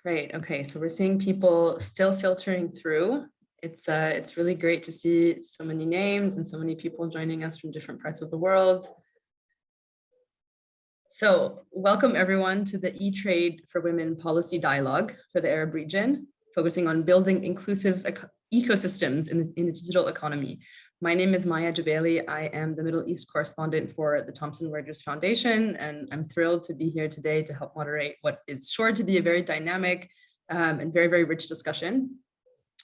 Great. Okay, so we're seeing people still filtering through. It's really great to see so many names and so many people joining us from different parts of the world. So welcome everyone to the eTrade for Women Policy Dialogue for the Arab region, focusing on building inclusive ecosystems in the digital economy. My name is Maya Jabali. I am the Middle East correspondent for the Thomson Reuters Foundation, and I'm thrilled to be here today to help moderate what is sure to be a very dynamic and very, very rich discussion.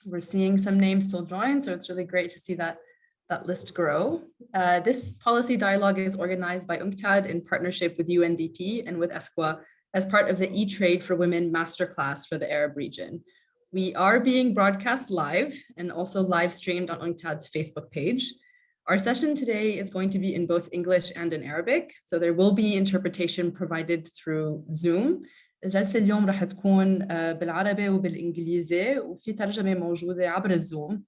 We're seeing some names still join, so it's really great to see that list grow. This policy dialogue is organized by UNCTAD in partnership with UNDP and with ESCWA as part of the eTrade for Women Masterclass for the Arab region. We are being broadcast live and also live streamed on UNCTAD's Facebook page. Our session today is going to be in both English and in Arabic, so there will be interpretation provided through Zoom. الجلسة اليوم راح تكون بالعربي وبالإنجليزي وفي ترجمة موجودة عبر الزوم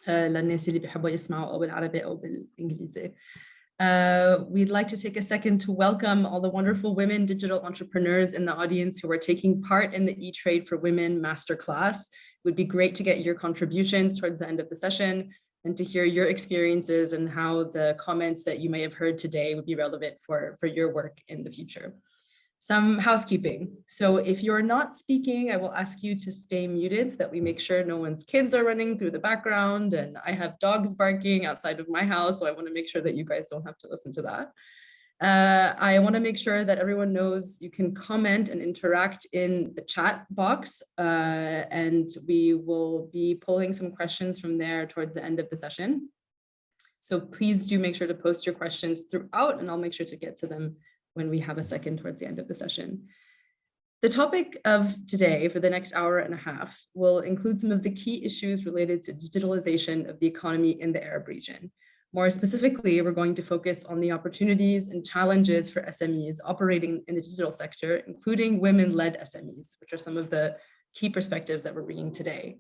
للناس اللي بيحبوا يسمعوا أو بالعربي أو بالإنجليزي. We'd like to take a second to welcome all the wonderful women digital entrepreneurs in the audience who are taking part in the eTrade for Women Masterclass. It would be great to get your contributions towards the end of the session and to hear your experiences and how the comments that you may have heard today would be relevant for your work in the future. Some housekeeping. So if you're not speaking, I will ask you to stay muted so that we make sure no one's kids are running through the background, and I have dogs barking outside of my house, so I want to make sure that you guys don't have to listen to that. I want to make sure that everyone knows you can comment and interact in the chat box, and we will be pulling some questions from there towards the end of the session. So please do make sure to post your questions throughout, and I'll make sure to get to them when we have a second towards the end of the session. The topic of today for the next hour and a half will include some of the key issues related to digitalization of the economy in the Arab region. More specifically, we're going to focus on the opportunities and challenges for SMEs operating in the digital sector, including women-led SMEs, which are some of the key perspectives that we're bringing today.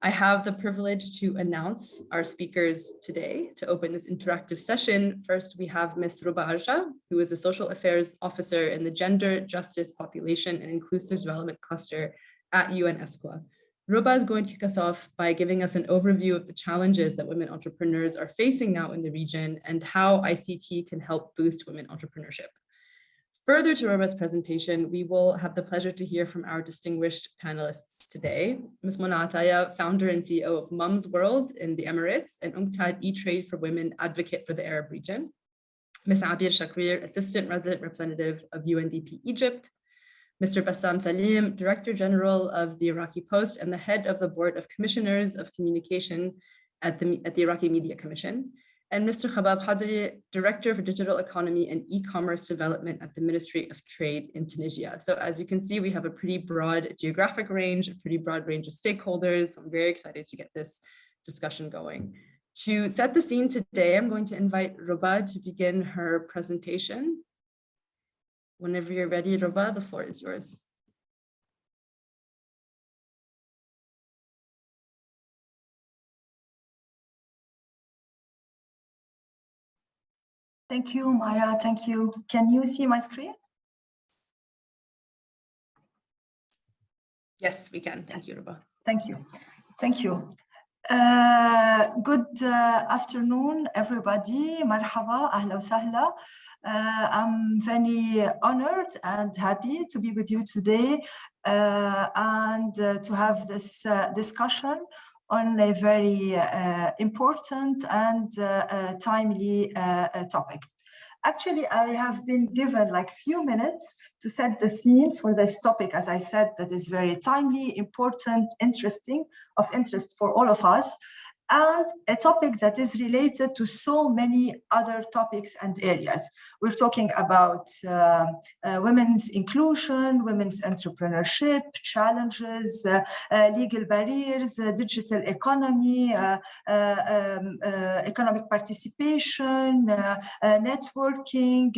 I have the privilege to announce our speakers today to open this interactive session. First, we have Ms. Rouba Arja, who is the Social Affairs Officer in the Gender, Justice, Population, and Inclusive Development Cluster at UN ESCWA. Rouba is going to kick us off by giving us an overview of the challenges that women entrepreneurs are facing now in the region and how ICT can help boost women entrepreneurship. Further to Rouba's presentation, we will have the pleasure to hear from our distinguished panelists today. Ms. Mona Ataya, founder and CEO of Mumzworld in the Emirates, and UNCTAD eTrade for Women advocate for the Arab region. Ms. Abir Shakrir, Assistant Resident Representative of UNDP Egypt. Mr. Bassam Salim, Director General of the Iraqi Post and the head of the Board of Commissioners of Communication at the Iraqi Media Commission. And Mr. Khabab Hadri, Director for Digital Economy and E-commerce Development at the Ministry of Trade in Tunisia. So as you can see, we have a pretty broad geographic range, a pretty broad range of stakeholders. So I'm very excited to get this discussion going. To set the scene today, I'm going to invite Rouba to begin her presentation. Whenever you're ready, Rouba, the floor is yours. Thank you, Maya. Thank you. Can you see my screen? Yes, we can. Thank you, Rouba. Thank you. Thank you. Good afternoon, everybody. Marhaba, ahla wa sahla. I'm very honored and happy to be with you today and to have this discussion on a very important and timely topic. Actually, I have been given like few minutes to set the scene for this topic, as I said, that is very timely, important, interesting, of interest for all of us, and a topic that is related to so many other topics and areas. We're talking about women's inclusion, women's entrepreneurship, challenges, legal barriers, digital economy, economic participation, networking,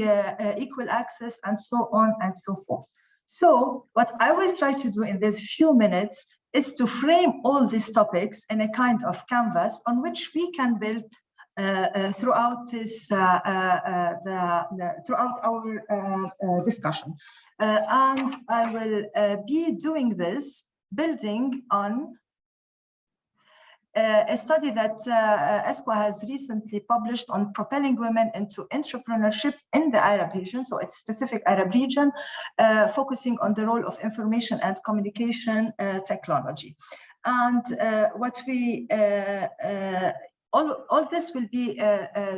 equal access, and so on and so forth. So what I will try to do in these few minutes is to frame all these topics in a kind of canvas on which we can build throughout this throughout our discussion, and I will be doing this building on a study that ESCWA has recently published on propelling women into entrepreneurship in the Arab region. So it's specific Arab region, focusing on the role of information and communication technology. And what we all this will be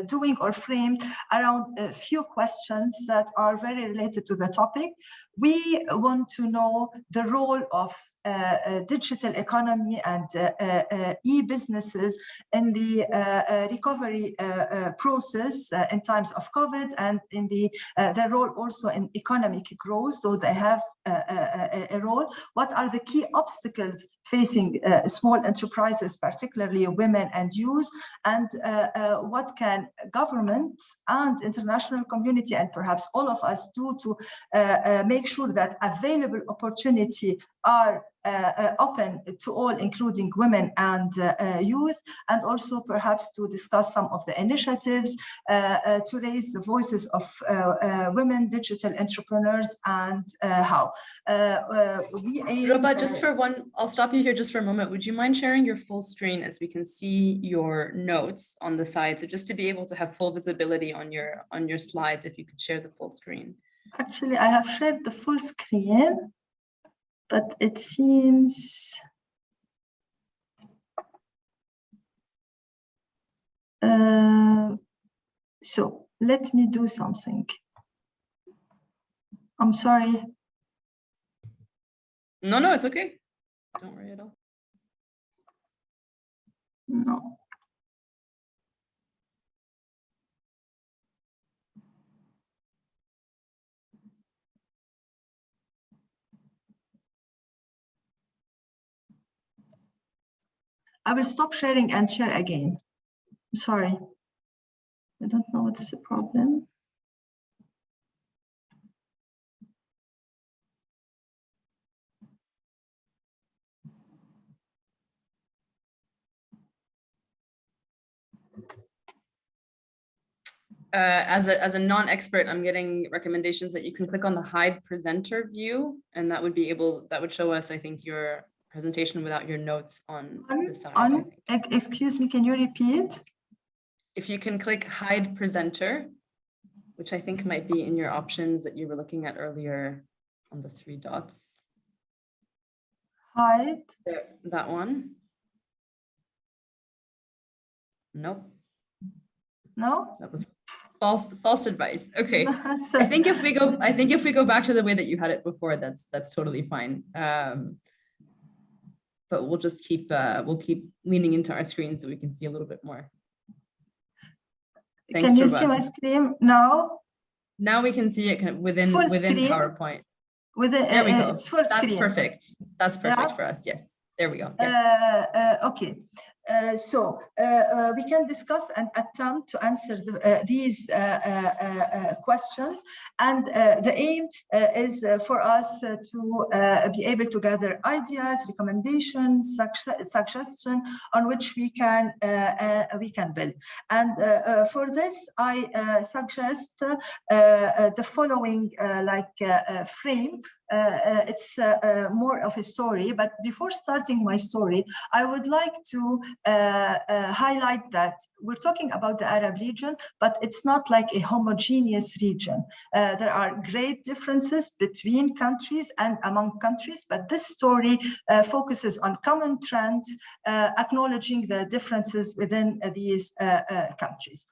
doing or framed around a few questions that are very related to the topic. We want to know the role of digital economy and e-businesses in the recovery process in times of COVID, and in their role also in economic growth, so they have a role. What are the key obstacles facing small enterprises, particularly women and youth, and what can governments and international community, and perhaps all of us, do to make sure that available opportunity are open to all, including women and youth, and also perhaps to discuss some of the initiatives to raise the voices of women digital entrepreneurs, and how. We aim... Rouba, just for one, I'll stop you here just for a moment. Would you mind sharing your full screen as we can see your notes on the side? So just to be able to have full visibility on your slides, if you could share the full screen. Actually, I have shared the full screen, but it seems so let me do something. I'm sorry. No, it's okay. Don't worry at all. No. I will stop sharing and share again. I'm sorry. I don't know what's the problem. As a non-expert, I'm getting recommendations that you can click on the hide presenter view, and that would show us, I think, your presentation without your notes on the side. Excuse me, can you repeat? If you can click hide presenter, which I think might be in your options that you were looking at earlier on the 3 dots. Hide. There, that one. Nope. No? That was false advice. Okay. I think if we go back to the way that you had it before, that's totally fine. But we'll just keep leaning into our screen so we can see a little bit more. Thanks, can you Rouba. see my screen now? Now we can see it kind of within PowerPoint. There we go. It's full That's screen. perfect. That's perfect for us. Yes. There we go. Yeah. Okay. So we can discuss and attempt to answer these questions, and the aim is for us to be able to gather ideas, recommendations, suggestions on which we can build. And for this, I suggest the following frame. It's more of a story, but before starting my story, I would like to highlight that we're talking about the Arab region, but it's not like a homogeneous region. There are great differences between countries and among countries, but this story focuses on common trends, acknowledging the differences within these countries.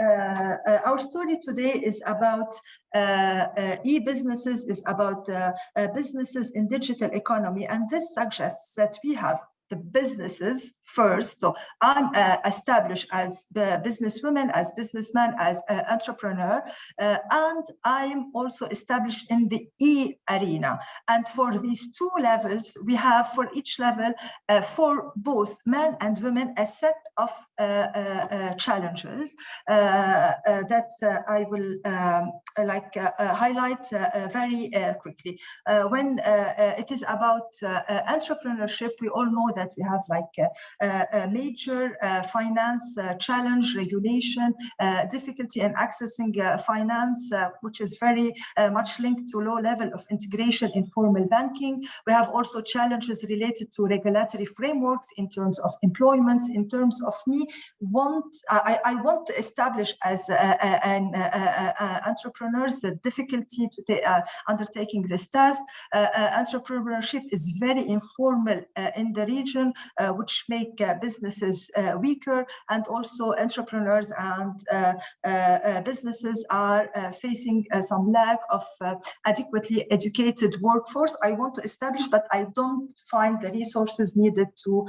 Our story today is about e-businesses, is about businesses in digital economy, and this suggests that we have the businesses first. So I'm established as the businesswoman, as businessman, as entrepreneur, and I'm also established in the e-arena. And for these 2 levels, we have for each level, for both men and women, a set of challenges that I will highlight very quickly. When it is about entrepreneurship, we all know that that we have like a major finance challenge, regulation, difficulty in accessing finance, which is very much linked to low level of integration in formal banking. We have also challenges related to regulatory frameworks in terms of employment, in terms of I want to establish as entrepreneurs the difficulty to undertaking this task. Entrepreneurship is very informal in the region, which make businesses weaker, and also entrepreneurs and businesses are facing some lack of adequately educated workforce. I want to establish, but I don't find the resources needed to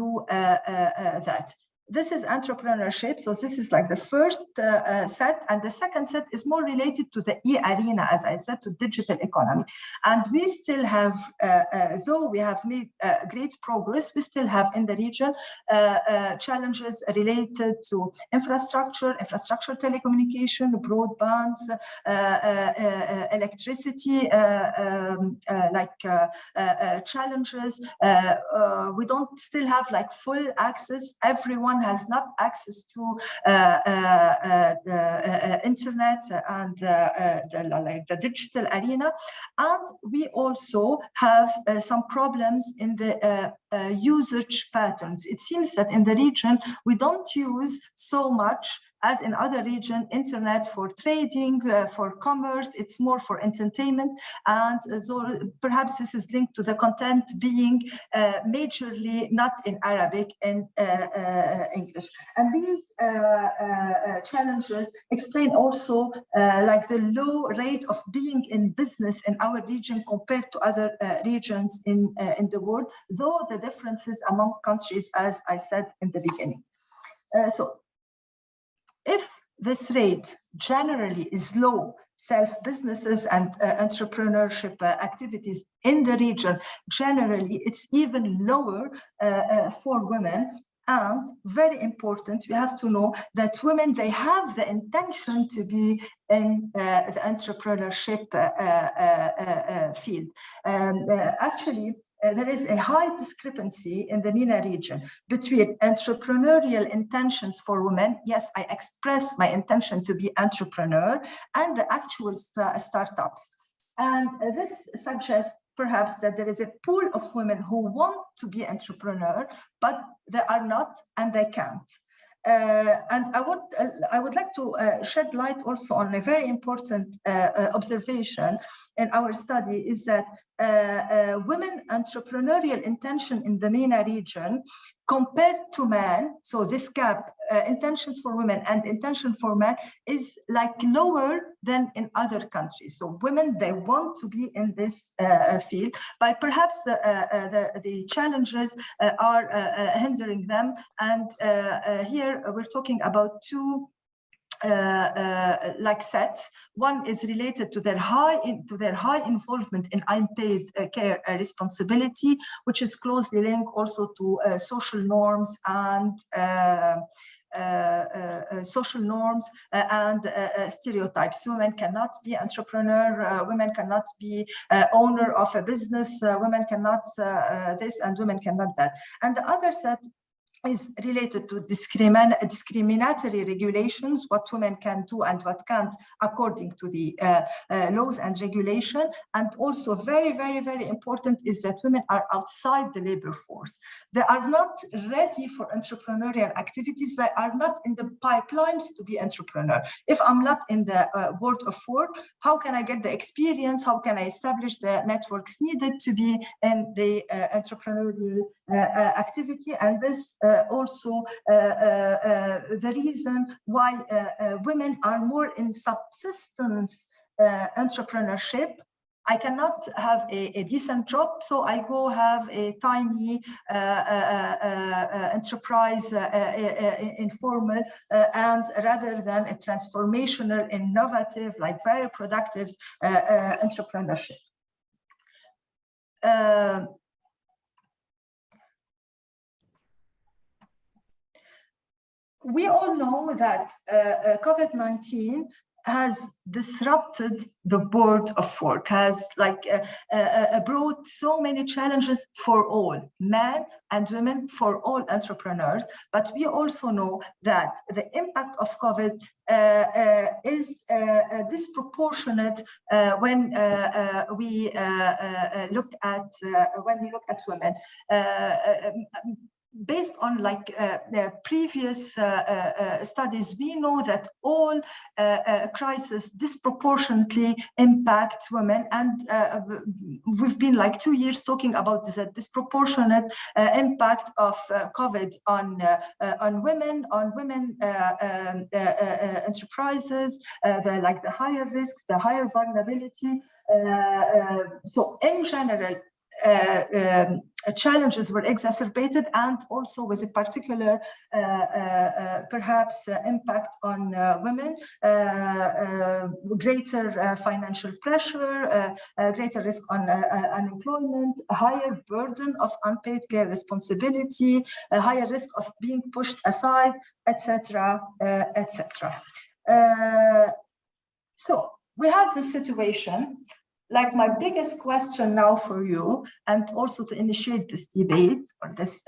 do that. This is entrepreneurship. So this is like the first set. And the second set is more related to the e-arena, as I said, to digital economy. And we still have, though we have made great progress, we still have in the region challenges related to infrastructure, telecommunication, broadband, electricity, challenges. We don't still have like full access. Everyone has not access to internet and the digital arena. And we also have some problems in the usage patterns. It seems that in the region, we don't use so much as in other regions, internet for trading, for commerce, it's more for entertainment. And so perhaps this is linked to the content being majorly not in Arabic and English. And these challenges explain also like the low rate of being in business in our region compared to other regions in the world, though the differences among countries, as I said in the beginning. So if this rate generally is low, self-businesses and entrepreneurship activities in the region, generally it's even lower for women. And very important, we have to know that women, they have the intention to be in the entrepreneurship field. Actually, there is a high discrepancy in the MENA region between entrepreneurial intentions for women. Yes, I express my intention to be entrepreneur, and the actual startups. And this suggests perhaps that there is a pool of women who want to be entrepreneur, but they are not and they can't. And I would like to shed light also on a very important observation in our study, is that women entrepreneurial intention in the MENA region compared to men, so this gap, intentions for women and intention for men, is like lower than in other countries. So women, they want to be in this field, but perhaps the challenges are hindering them. And here we're talking about two like sets. One is related to their high involvement in unpaid care responsibility, which is closely linked also to social norms and stereotypes. Women cannot be entrepreneur, women cannot be owner of a business, women cannot this, and women cannot that. And the other set is related to discriminatory regulations, what women can do and what can't according to the laws and regulation. And also very, very, very important is that women are outside the labor force. They are not ready for entrepreneurial activities. They are not in the pipelines to be entrepreneur. If I'm not in the world of work, how can I get the experience? How can I establish the networks needed to be in the entrepreneurial activity? And this also the reason why women are more in subsistence entrepreneurship. I cannot have a decent job, so I go have a tiny enterprise, informal, and rather than a transformational, innovative, like very productive entrepreneurship. We all know that COVID-19 has disrupted the world of work, has brought so many challenges for all, men and women, for all entrepreneurs. But we also know that the impact of COVID is disproportionate when we look at women. Based on the previous studies, we know that all crises disproportionately impact women, and we've been 2 years talking about this disproportionate impact of COVID on women, enterprises, the higher risk, the higher vulnerability. So in general, challenges were exacerbated, and also with a particular perhaps impact on women, greater financial pressure, greater risk on unemployment, a higher burden of unpaid care responsibility, a higher risk of being pushed aside, etc., etc. So we have this situation. My biggest question now for you, and also to initiate this debate or this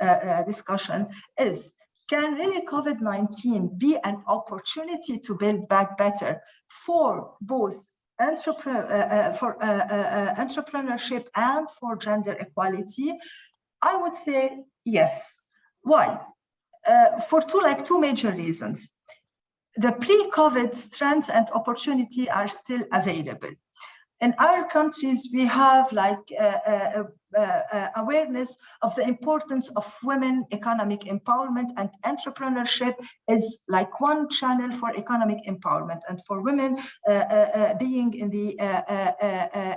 discussion, is: can really COVID-19 be an opportunity to build back better for both entrepreneurship and for gender equality? I would say yes. Why? For two major reasons. The pre-COVID strengths and opportunity are still available. In our countries, we have awareness of the importance of women economic empowerment, and entrepreneurship is one channel for economic empowerment and for women being in the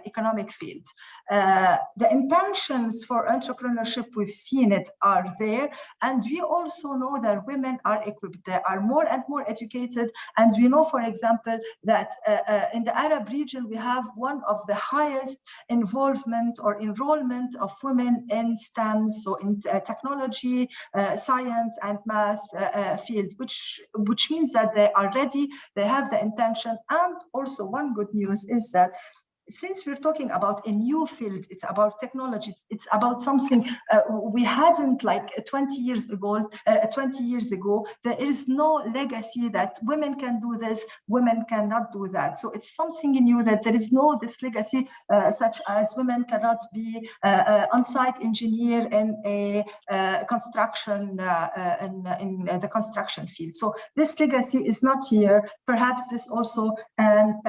economic field. The intentions for entrepreneurship, we've seen it, are there, and we also know that women are equipped, they are more and more educated, and we know, for example, that in the Arab region we have one of the highest involvement or enrollment of women in STEM, so in technology, science, and math field, which means that they are ready, they have the intention. And also one good news is that since we're talking about a new field, it's about technology, it's about something we hadn't 20 years ago, there is no legacy that women can do this, women cannot do that. So it's something new, that there is no this legacy such as women cannot be on-site engineer in a construction, in the construction field. So this legacy is not here. Perhaps this also an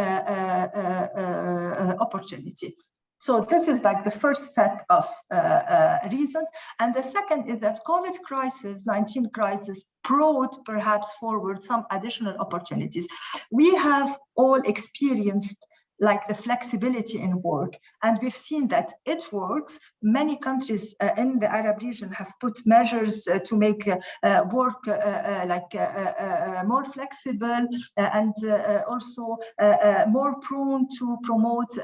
opportunity. So this is the first set of reasons. And the second is that COVID-19 crisis brought perhaps forward some additional opportunities. We have all experienced the flexibility in work, and we've seen that it works. Many countries in the Arab region have put measures to make work more flexible and also more prone to promote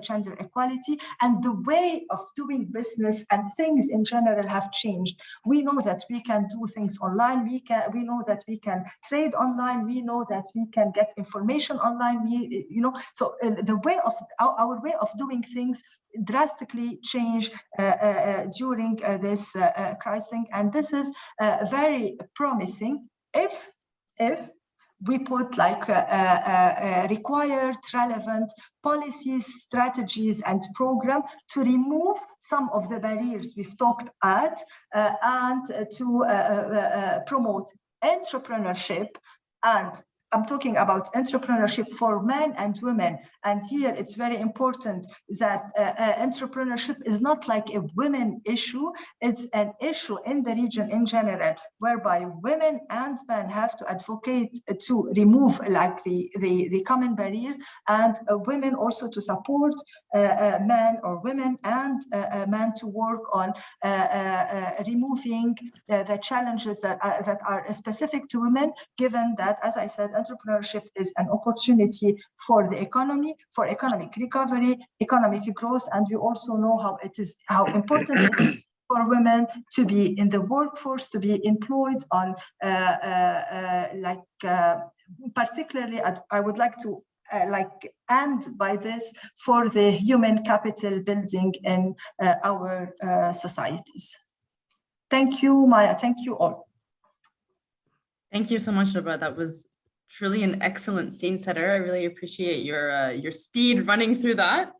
gender equality. And the way of doing business and things in general have changed. We know that we can do things online. We know that we can trade online. We know that we can get information online. So the way of our way of doing things drastically changed during this crisis, and this is very promising if we put required relevant policies, strategies, and program to remove some of the barriers we've talked at and to promote entrepreneurship. And I'm talking about entrepreneurship for men and women. And here it's very important that entrepreneurship is not a women issue. It's an issue in the region in general, whereby women and men have to advocate to remove the common barriers, and women also to support men or women and men to work on removing the challenges that are specific to women, given that, as I said, entrepreneurship is an opportunity for the economy, for economic recovery, economic growth, and we also know how important it is for women to be in the workforce, to be employed on, particularly, I would like to end by this for the human capital building in our societies. Thank you, Maya. Thank you all. Thank you so much, Rouba. That was truly an excellent scene setter. I really appreciate your speed running through that.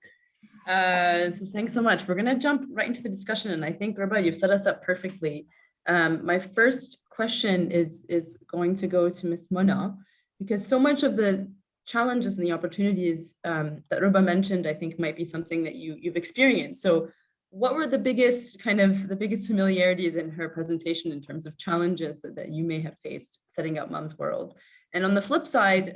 So thanks so much. We're going to jump right into the discussion. And I think, Rouba, you've set us up perfectly. My first question is going to go to Ms. Mona, because so much of the challenges and the opportunities that Rouba mentioned, I think might be something that you've experienced. So what were the biggest familiarities in her presentation in terms of challenges that you may have faced setting up Mumzworld? And on the flip side,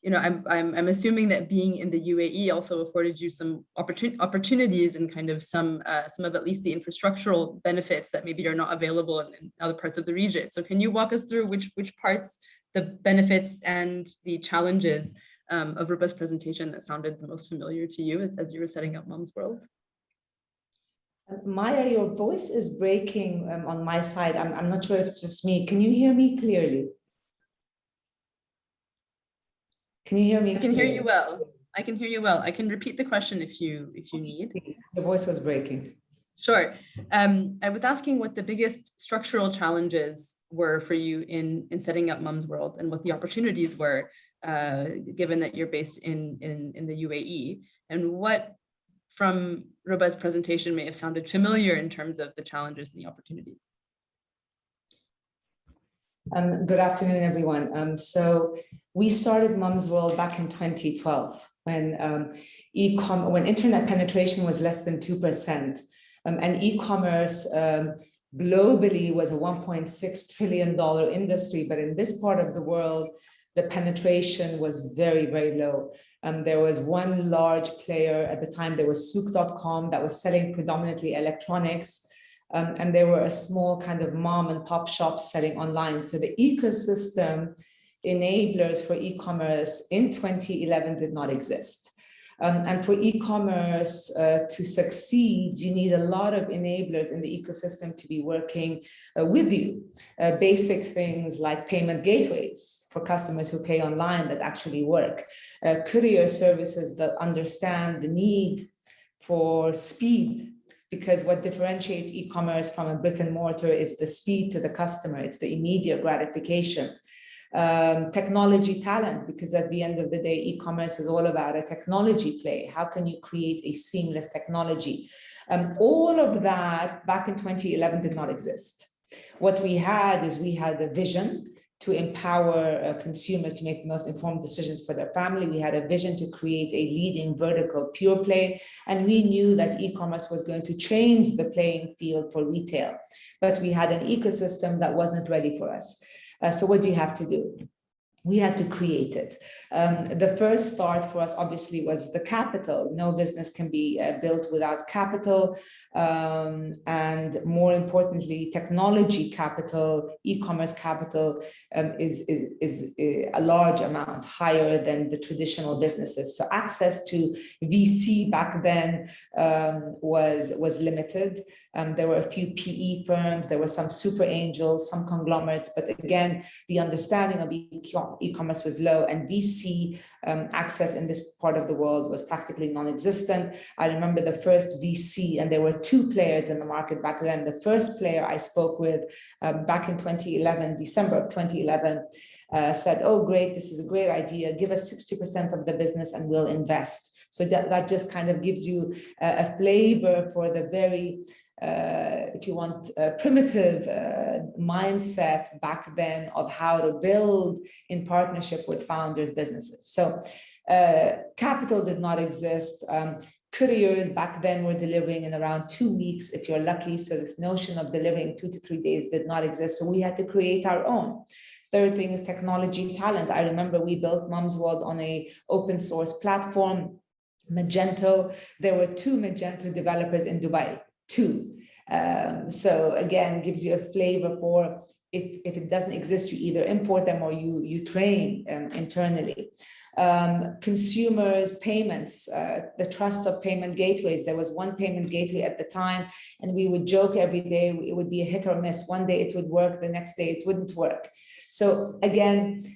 you know, I'm assuming that being in the UAE also afforded you some opportunities and kind of some of at least the infrastructural benefits that maybe are not available in other parts of the region. So can you walk us through which parts, the benefits and the challenges of Rouba's presentation that sounded the most familiar to you as you were setting up Mumzworld? Maya, your voice is breaking on my side. I'm not sure if it's just me. Can you hear me clearly? Can you hear me? I can hear you well. I can hear you well. I can repeat the question if you need. Your voice was breaking. Sure. I was asking what the biggest structural challenges were for you in setting up Mumzworld and what the opportunities were, given that you're based in the UAE, and what from Rouba's presentation may have sounded familiar in terms of the challenges and the opportunities. Good afternoon, everyone. So we started Mumzworld back in 2012 when internet penetration was less than 2%, and e-commerce globally was a $1.6 trillion industry, but in this part of the world, the penetration was very, very low. There was one large player at the time. There was souk.com that was selling predominantly electronics, and there were a small kind of mom and pop shops selling online. So the ecosystem enablers for e-commerce in 2011 did not exist. And for e-commerce to succeed, you need a lot of enablers in the ecosystem to be working with you. Basic things like payment gateways for customers who pay online that actually work. Courier services that understand the need for speed, because what differentiates e-commerce from a brick and mortar is the speed to the customer. It's the immediate gratification. Technology talent, because at the end of the day, e-commerce is all about a technology play. How can you create a seamless technology? All of that back in 2011 did not exist. What we had is we had a vision to empower consumers to make the most informed decisions for their family. We had a vision to create a leading vertical pure play, and we knew that e-commerce was going to change the playing field for retail. But we had an ecosystem that wasn't ready for us. So what do you have to do? We had to create it. The first start for us, obviously, was the capital. No business can be built without capital. And more importantly, technology capital, e-commerce capital is a large amount higher than the traditional businesses. So access to VC back then was limited. There were a few PE firms, there were some super angels, some conglomerates, but again, the understanding of e-commerce was low, and VC access in this part of the world was practically non-existent. I remember the first VC, and there were two players in the market back then. The first player I spoke with back in 2011, December of 2011, said, oh, great, this is a great idea. Give us 60% of the business and we'll invest. So that just kind of gives you a flavor for the very if you want, primitive mindset back then of how to build in partnership with founders' businesses. So capital did not exist. Couriers back then were delivering in around 2 weeks if you're lucky. So this notion of delivering 2 to 3 days did not exist. So we had to create our own. Third thing is technology talent. I remember we built Mumzworld on an open source platform, Magento. There were 2 Magento developers in Dubai. 2. So again, gives you a flavor for if it doesn't exist, you either import them or you train internally. consumers, payments, the trust of payment gateways. There was one payment gateway at the time, and we would joke every day, it would be a hit or miss. One day it would work, the next day it wouldn't work. So again,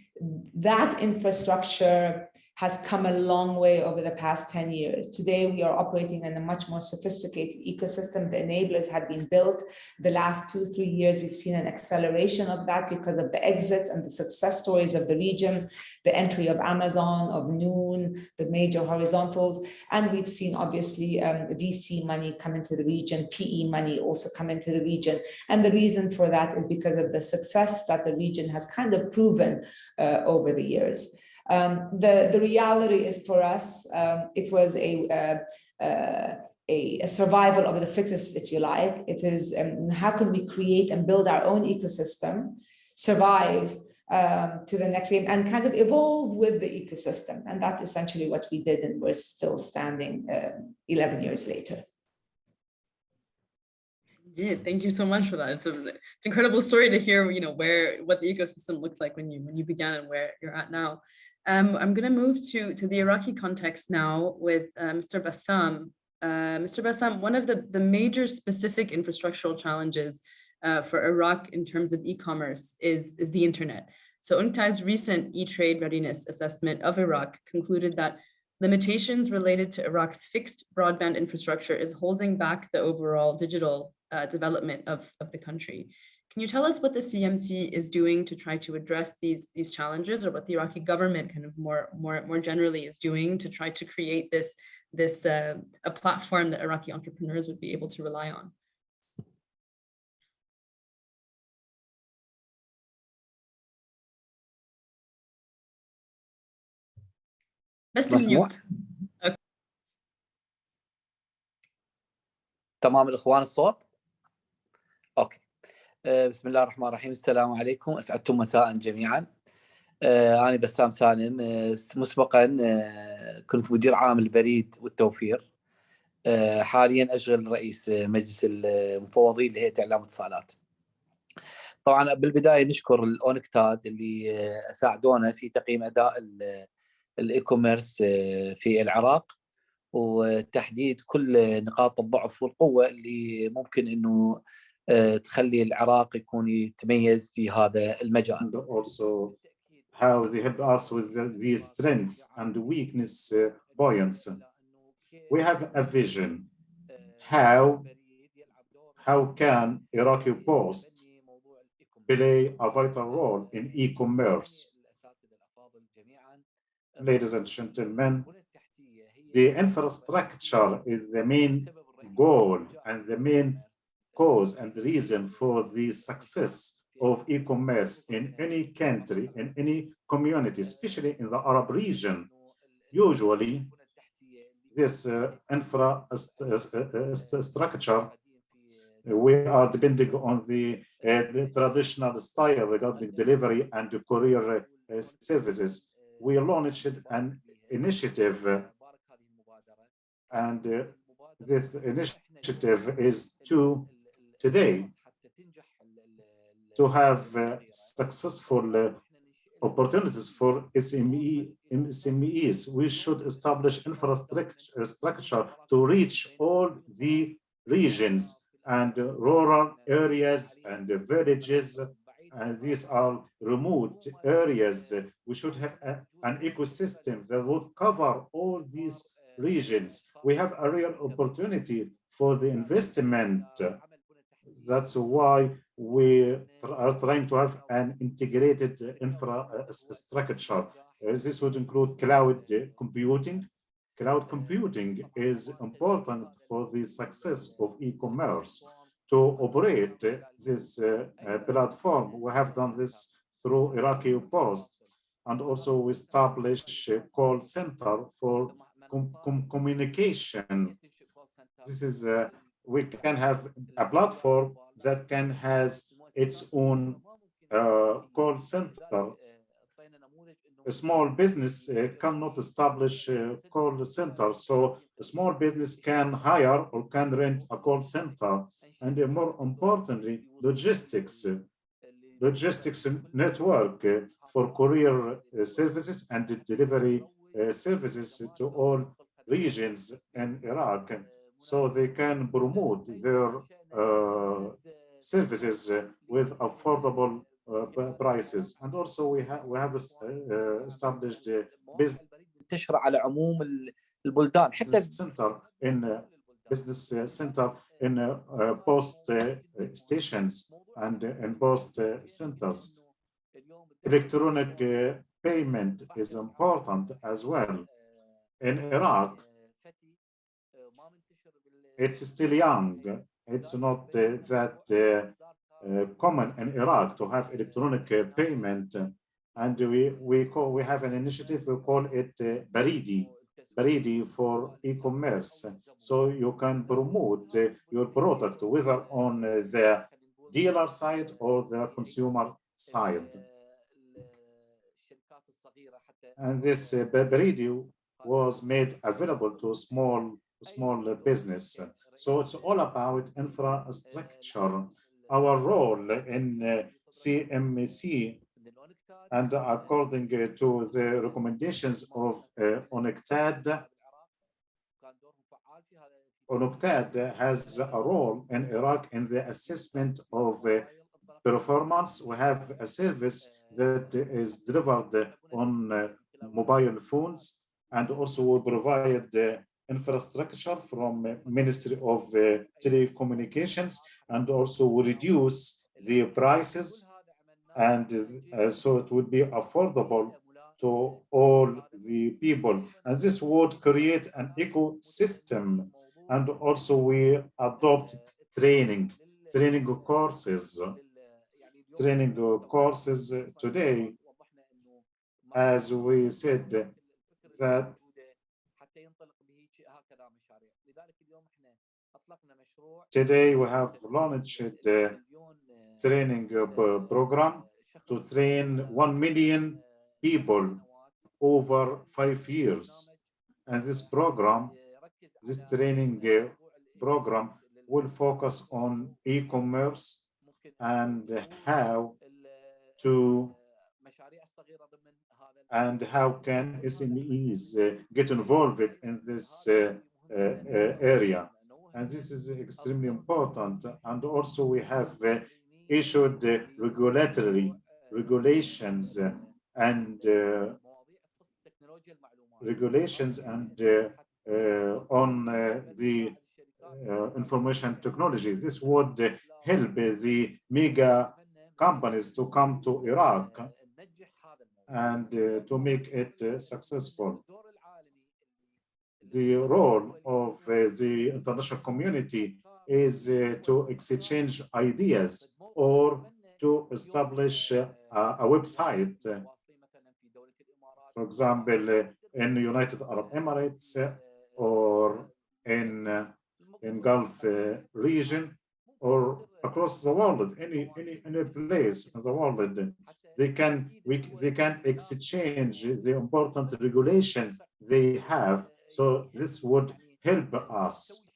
that infrastructure has come a long way over the past 10 years. Today, we are operating in a much more sophisticated ecosystem. The enablers have been built. The last 2-3 years, we've seen an acceleration of that because of the exits and the success stories of the region, the entry of Amazon, of Noon, the major horizontals. And we've seen, obviously, VC money come into the region, PE money also come into the region. And the reason for that is because of the success that the region has kind of proven over the years. The reality is for us, it was a survival of the fittest, if you like. It is how can we create and build our own ecosystem, survive to the next game, and kind of evolve with the ecosystem. And that's essentially what we did, and we're still standing 11 years later. Yeah, thank you so much for that. It's an incredible story to hear, what the ecosystem looked like when you began and where you're at now. I'm going to move to the Iraqi context now with Mr. Bassam. Mr. Bassam, one of the major specific infrastructural challenges for Iraq in terms of e-commerce is the internet. So UNCTAD's recent eTrade readiness assessment of Iraq concluded that limitations related to Iraq's fixed broadband infrastructure is holding back the overall digital development of the country. Can you tell us what the CMC is doing to try to address these challenges, or what the Iraqi government kind of more generally is doing to try to create a platform that Iraqi entrepreneurs would be able to rely on? بس الميوت. تمام الإخوان الصوت؟ أوكي. بسم الله الرحمن الرحيم. السلام عليكم، أسعدتم مساء جميعا. أنا بسام سالم. مسبقا كنت مدير عام البريد والتوفير. حاليا أشغل رئيس مجلس المفوضين لهيئة إعلام الاتصالات. طبعا بالبداية نشكر الأونكتاد اللي ساعدونا في تقييم أداء الاي-كوميرس في العراق، وتحديد كل نقاط الضعف والقوة اللي ممكن إنه تخلي العراق يكون يتميز في هذا المجال. And also how they help us with these strengths and weakness points. We have a vision. How can Iraqi Post play a vital role in e-commerce? Ladies and gentlemen, the infrastructure is the main goal and the main cause and reason for the success of e-commerce in any country, in any community, especially in the Arab region. Usually, this infrastructure, we are depending on the traditional style regarding delivery and courier services. We launched an initiative, and this initiative is today to have successful opportunities for SMEs. We should establish infrastructure to reach all the regions and rural areas and villages. And these are remote areas. We should have an ecosystem that would cover all these regions. We have a real opportunity for the investment. That's why we are trying to have an integrated infrastructure. This would include cloud computing. Cloud computing is important for the success of e-commerce. To operate this platform, we have done this through Iraqi Post, and also we establish a call center for communication. This is we can have a platform that can has its own call center. A small business cannot establish a call center, so a small business can hire or can rent a call center. And more importantly, logistics network for courier services and delivery services to all regions in Iraq, so they can promote their services with affordable prices. And also we have established business تشرع على عموم البلدان حتى center in business center in post stations and in post centers. Electronic payment is important as well. In Iraq, it's still young. It's not that common in Iraq to have electronic payment, and we have an initiative. We call it Baridi for e-commerce. So you can promote your product whether on the dealer side or the consumer side. And this Baridi was made available to small business. So it's all about infrastructure. Our role in CMC, and according to the recommendations of UNCTAD, UNCTAD has a role in Iraq in the assessment of performance. We have a service that is delivered on mobile phones, and also we provide infrastructure from Ministry of Telecommunications, and also we reduce the prices, and so it would be affordable to all the people. And this would create an ecosystem. And also we adopt training courses today, as we said, that today we have launched the training program to train 1 million people over 5 years. And this training program will focus on e-commerce and how can SMEs get involved in this area. And this is extremely important. And also we have issued regulations on the information technology. This would help the mega companies to come to Iraq and to make it successful. The role of the international community is to exchange ideas or to establish a website. For example, in the United Arab Emirates or in Gulf region or across the world, any place in the world, they can exchange the important regulations they have. So this would help us,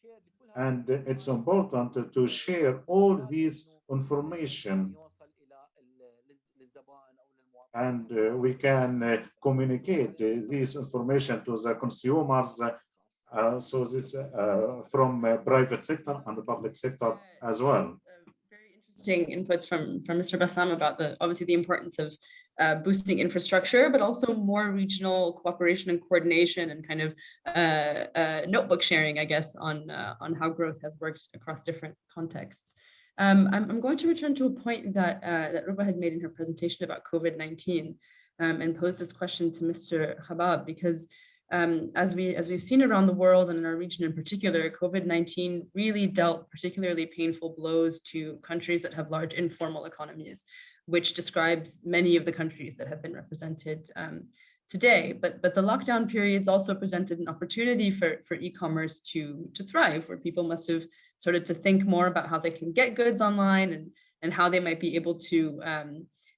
and it's important to share all these information, and we can communicate this information to the consumers. So this from private sector and the public sector as well. Interesting inputs from Mr. Bassam about obviously the importance of boosting infrastructure, but also more regional cooperation and coordination and kind of notebook sharing, I guess, on how growth has worked across different contexts. I'm going to return to a point that Rouba had made in her presentation about COVID-19 and pose this question to Mr. Habab, because as we've seen around the world and in our region in particular, COVID-19 really dealt particularly painful blows to countries that have large informal economies, which describes many of the countries that have been represented today. But the lockdown periods also presented an opportunity for e-commerce to thrive, where people must have started to think more about how they can get goods online and how they might be able to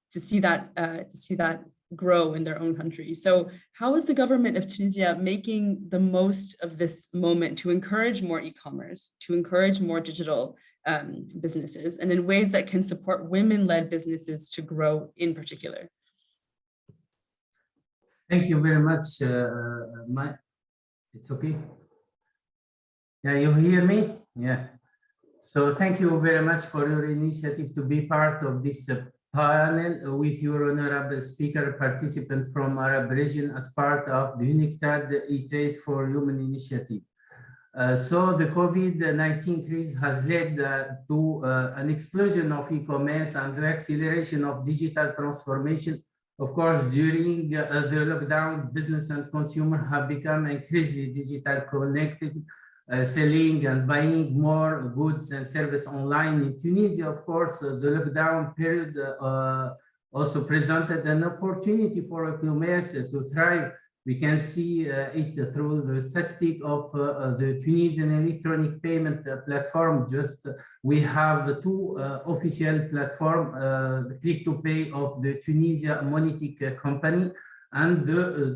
see that grow in their own country. So how is the government of Tunisia making the most of this moment to encourage more e-commerce, to encourage more digital businesses, and in ways that can support women-led businesses to grow in particular? Thank you very much, it's okay. Yeah, you hear me? Yeah. So thank you very much for your initiative to be part of this panel with your honorable speaker participant from Arab region as part of the UNCTAD eTrade for Human initiative. So the COVID-19 crisis has led to an explosion of e-commerce and the acceleration of digital transformation. Of course, during the lockdown, business and consumer have become increasingly digital connected, selling and buying more goods and services online. In Tunisia, of course, the lockdown period also presented an opportunity for e-commerce to thrive. We can see it through the statistic of the Tunisian electronic payment platform. We have two official platforms, the Click to Pay of the Tunisia Monetic company and the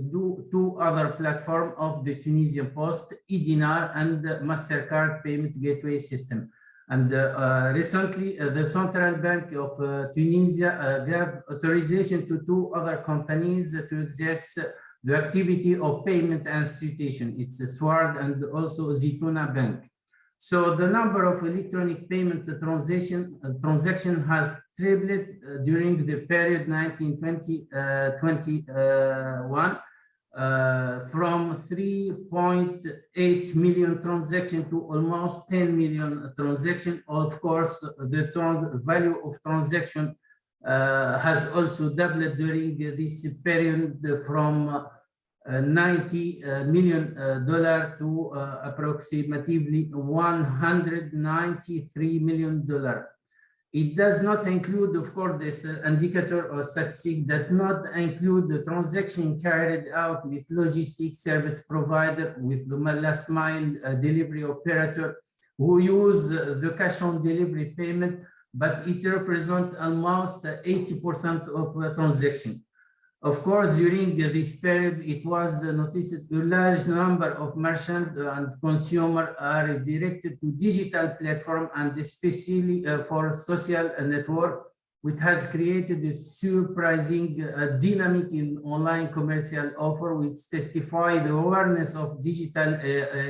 two other platforms of the Tunisian Post, eDinar and Mastercard payment gateway system. And recently, the Central Bank of Tunisia gave authorization to two other companies to exercise the activity of payment institution. It's Sward and also Zitouna Bank. So the number of electronic payment transaction has tripled during the period 1920-21 from 3.8 million transactions to almost 10 million transactions. Of course, the value of transaction has also doubled during this period from $90 million to approximately $193 million. It does not include, of course, this indicator or statistic that not include the transaction carried out with logistics service provider, with the last mile delivery operator who use the cash on delivery payment, but it represents almost 80% of the transaction. Of course, during this period, it was noticed a large number of merchants and consumers are directed to digital platform, and especially for social network, which has created a surprising dynamic in online commercial offer, which testify the awareness of digital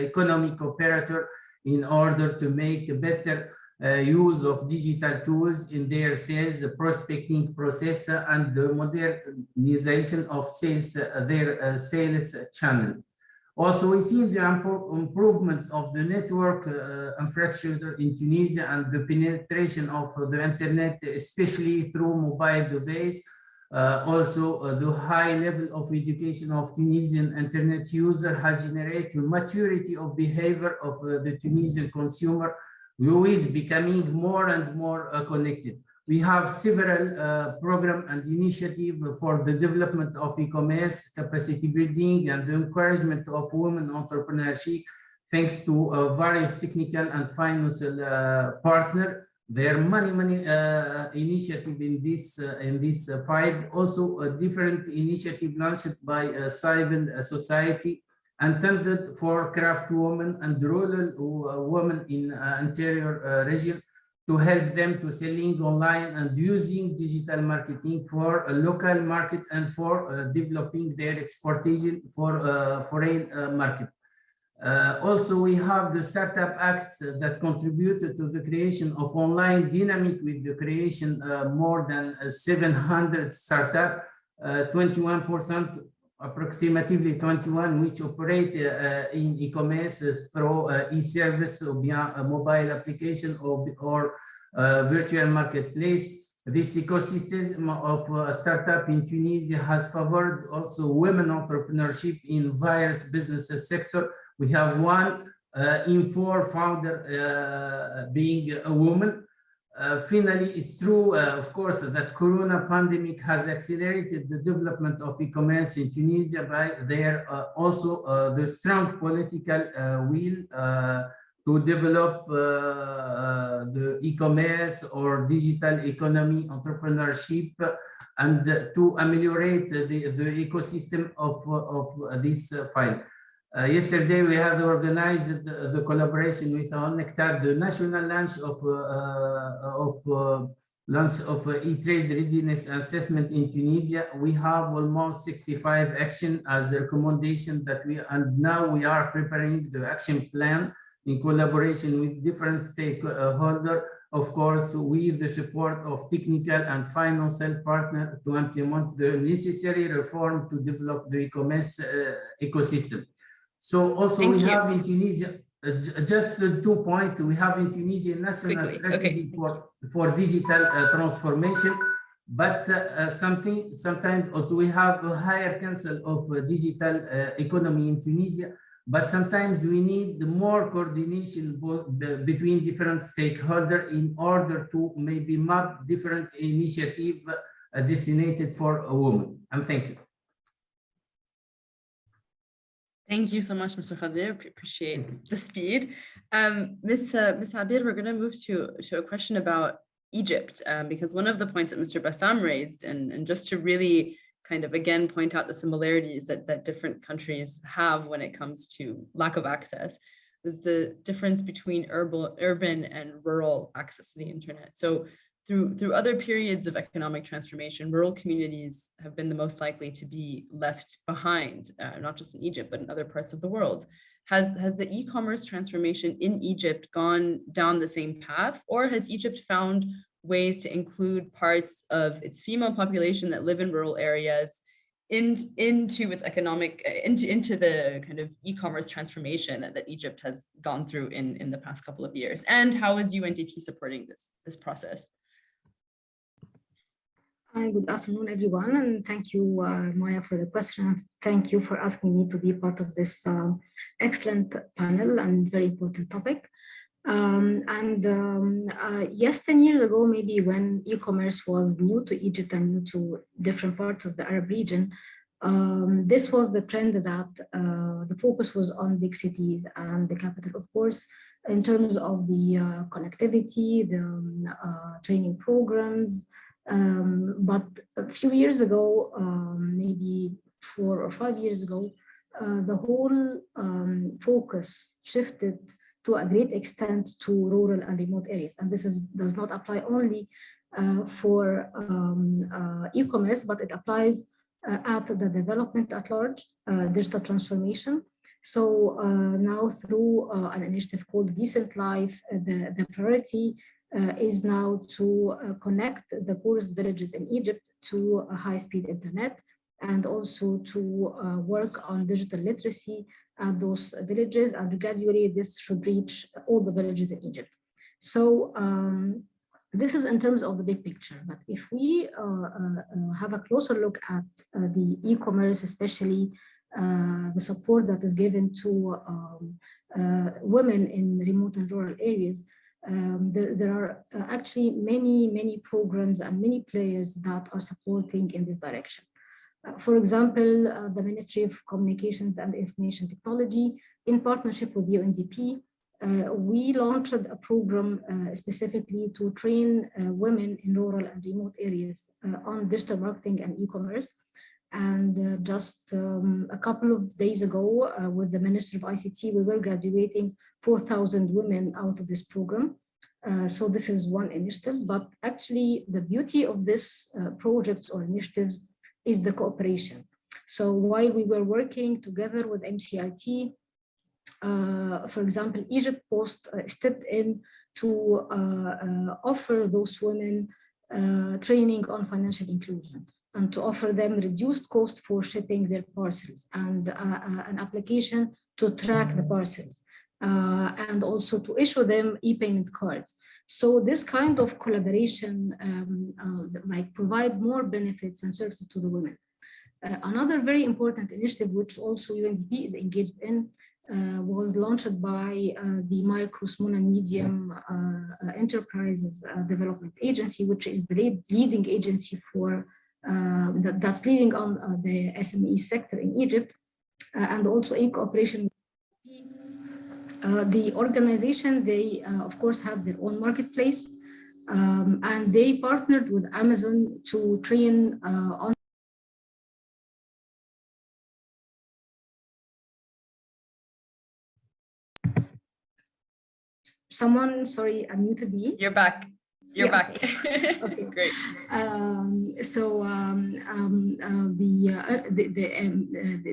economic operator in order to make a better use of digital tools in their sales prospecting process and the modernization of sales, their sales channel. Also, we see the improvement of the network infrastructure in Tunisia and the penetration of the internet, especially through mobile devices. Also, the high level of education of Tunisian internet user has generated maturity of behavior of the Tunisian consumer, who is becoming more and more connected. We have several programs and initiatives for the development of e-commerce, capacity building, and the encouragement of women entrepreneurship, thanks to various technical and financial partners. There are many initiatives in this field. Also, a different initiative launched by civil society intended for craft women and rural women in interior region to help them to selling online and using digital marketing for a local market and for developing their exportation for foreign market. Also, we have the Startup Acts that contributed to the creation of online dynamic with the creation more than 700 startups, 21%, approximately 21, which operate in e-commerce through e-service or via a mobile application or virtual marketplace. This ecosystem of startup in Tunisia has favored also women entrepreneurship in various business sectors. We have 1 in 4 founder being a woman. Finally, it's true, of course, that Corona pandemic has accelerated the development of e-commerce in Tunisia by their also the strong political will to develop the e-commerce or digital economy entrepreneurship and to ameliorate the ecosystem of this field. Yesterday, we have organized the collaboration with UNCTAD, the national launch of launch of eTrade readiness assessment in Tunisia. We have almost 65 action as a recommendation that and now we are preparing the action plan in collaboration with different stakeholders, of course, with the support of technical and financial partners to implement the necessary reform to develop the e-commerce ecosystem. So also we have in Tunisia, just 2 points, we have in Tunisia national strategy for digital transformation, but sometimes also we have a higher council of digital economy in Tunisia, but sometimes we need more coordination between different stakeholders in order to maybe map different initiatives designated for women. And thank you. Thank you so much, Mr. Khadir. Appreciate the speed. Ms. Abir, we're going to move to a question about Egypt, because one of the points that Mr. Bassam raised, and just to really kind of again point out the similarities that different countries have when it comes to lack of access, was the difference between urban and rural access to the internet. So through other periods of economic transformation, rural communities have been the most likely to be left behind, not just in Egypt, but in other parts of the world. Has the e-commerce transformation in Egypt gone down the same path, or has Egypt found ways to include parts of its female population that live in rural areas into its economic, into the kind of e-commerce transformation that Egypt has gone through in the past couple of years? And how is UNDP supporting this process? Hi, good afternoon, everyone, and thank you, Maya, for the question. Thank you for asking me to be part of this excellent panel and very important topic. Yes, 10 years ago, maybe when e-commerce was new to Egypt and new to different parts of the Arab region, this was the trend that the focus was on big cities and the capital, of course, in terms of the connectivity, the training programs. But a few years ago, maybe 4 or 5 years ago, the whole focus shifted to a great extent to rural and remote areas. And this does not apply only for e-commerce, but it applies at the development at large, digital transformation. So now through an initiative called Decent Life, the priority is now to connect the poorest villages in Egypt to a high-speed internet, and also to work on digital literacy at those villages, and gradually this should reach all the villages in Egypt. So this is in terms of the big picture, but if we have a closer look at the e-commerce, especially the support that is given to women in remote and rural areas, there are actually many programs and many players that are supporting in this direction. For example, the Ministry of Communications and Information Technology, in partnership with UNDP, we launched a program specifically to train women in rural and remote areas on digital marketing and e-commerce. And just a couple of days ago, with the Ministry of ICT, we were graduating 4,000 women out of this program. So this is one initiative, but actually the beauty of this projects or initiatives is the cooperation. So while we were working together with MCIT, for example, Egypt Post stepped in to offer those women training on financial inclusion, and to offer them reduced cost for shipping their parcels, and an application to track the parcels, and also to issue them e-payment cards. So this kind of collaboration might provide more benefits and services to the women. Another very important initiative, which also UNDP is engaged in, was launched by the Micro, Small and Medium Enterprises Development Agency, which is the leading agency for that's leading on the SME sector in Egypt, and also in cooperation with the organization. They of course have their own marketplace, and they partnered with Amazon to train on someone, sorry, unmuted me. You're back. You're back. Okay. Great.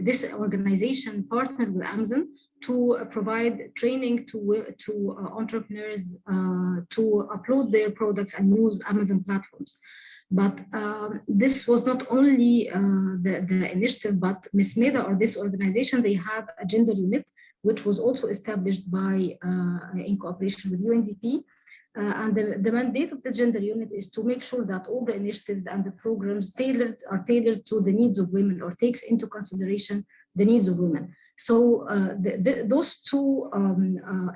This organization partnered with Amazon to provide training to entrepreneurs to upload their products and use Amazon platforms. But this was not only the initiative, but Ms. Meda, or this organization, they have a gender unit, which was also established by in cooperation with UNDP. And the mandate of the gender unit is to make sure that all the initiatives and the programs are tailored to the needs of women, or takes into consideration the needs of women. So those two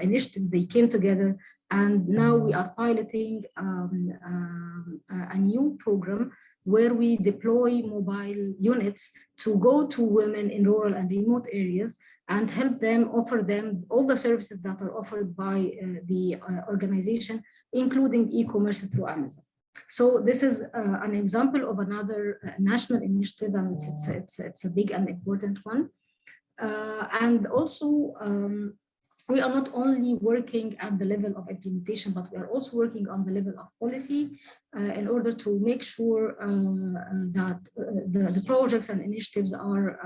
initiatives, they came together, and now we are piloting a new program where we deploy mobile units to go to women in rural and remote areas and help them, offer them all the services that are offered by the organization, including e-commerce through Amazon. So this is an example of another national initiative, and it's a big and important one. And also, we are not only working at the level of implementation, but we are also working on the level of policy in order to make sure that the projects and initiatives are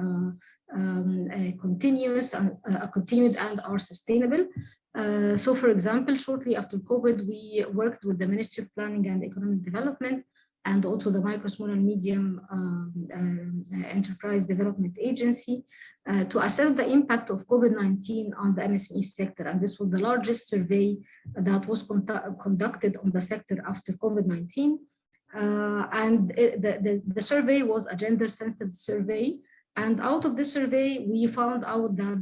continuous and continued and are sustainable. So, for example, shortly after COVID, we worked with the Ministry of Planning and Economic Development, and also the Micro, Small and Medium Enterprise Development Agency, to assess the impact of COVID-19 on the MSME sector. And this was the largest survey that was conducted on the sector after COVID-19. And the survey was a gender-sensitive survey. And out of this survey, we found out that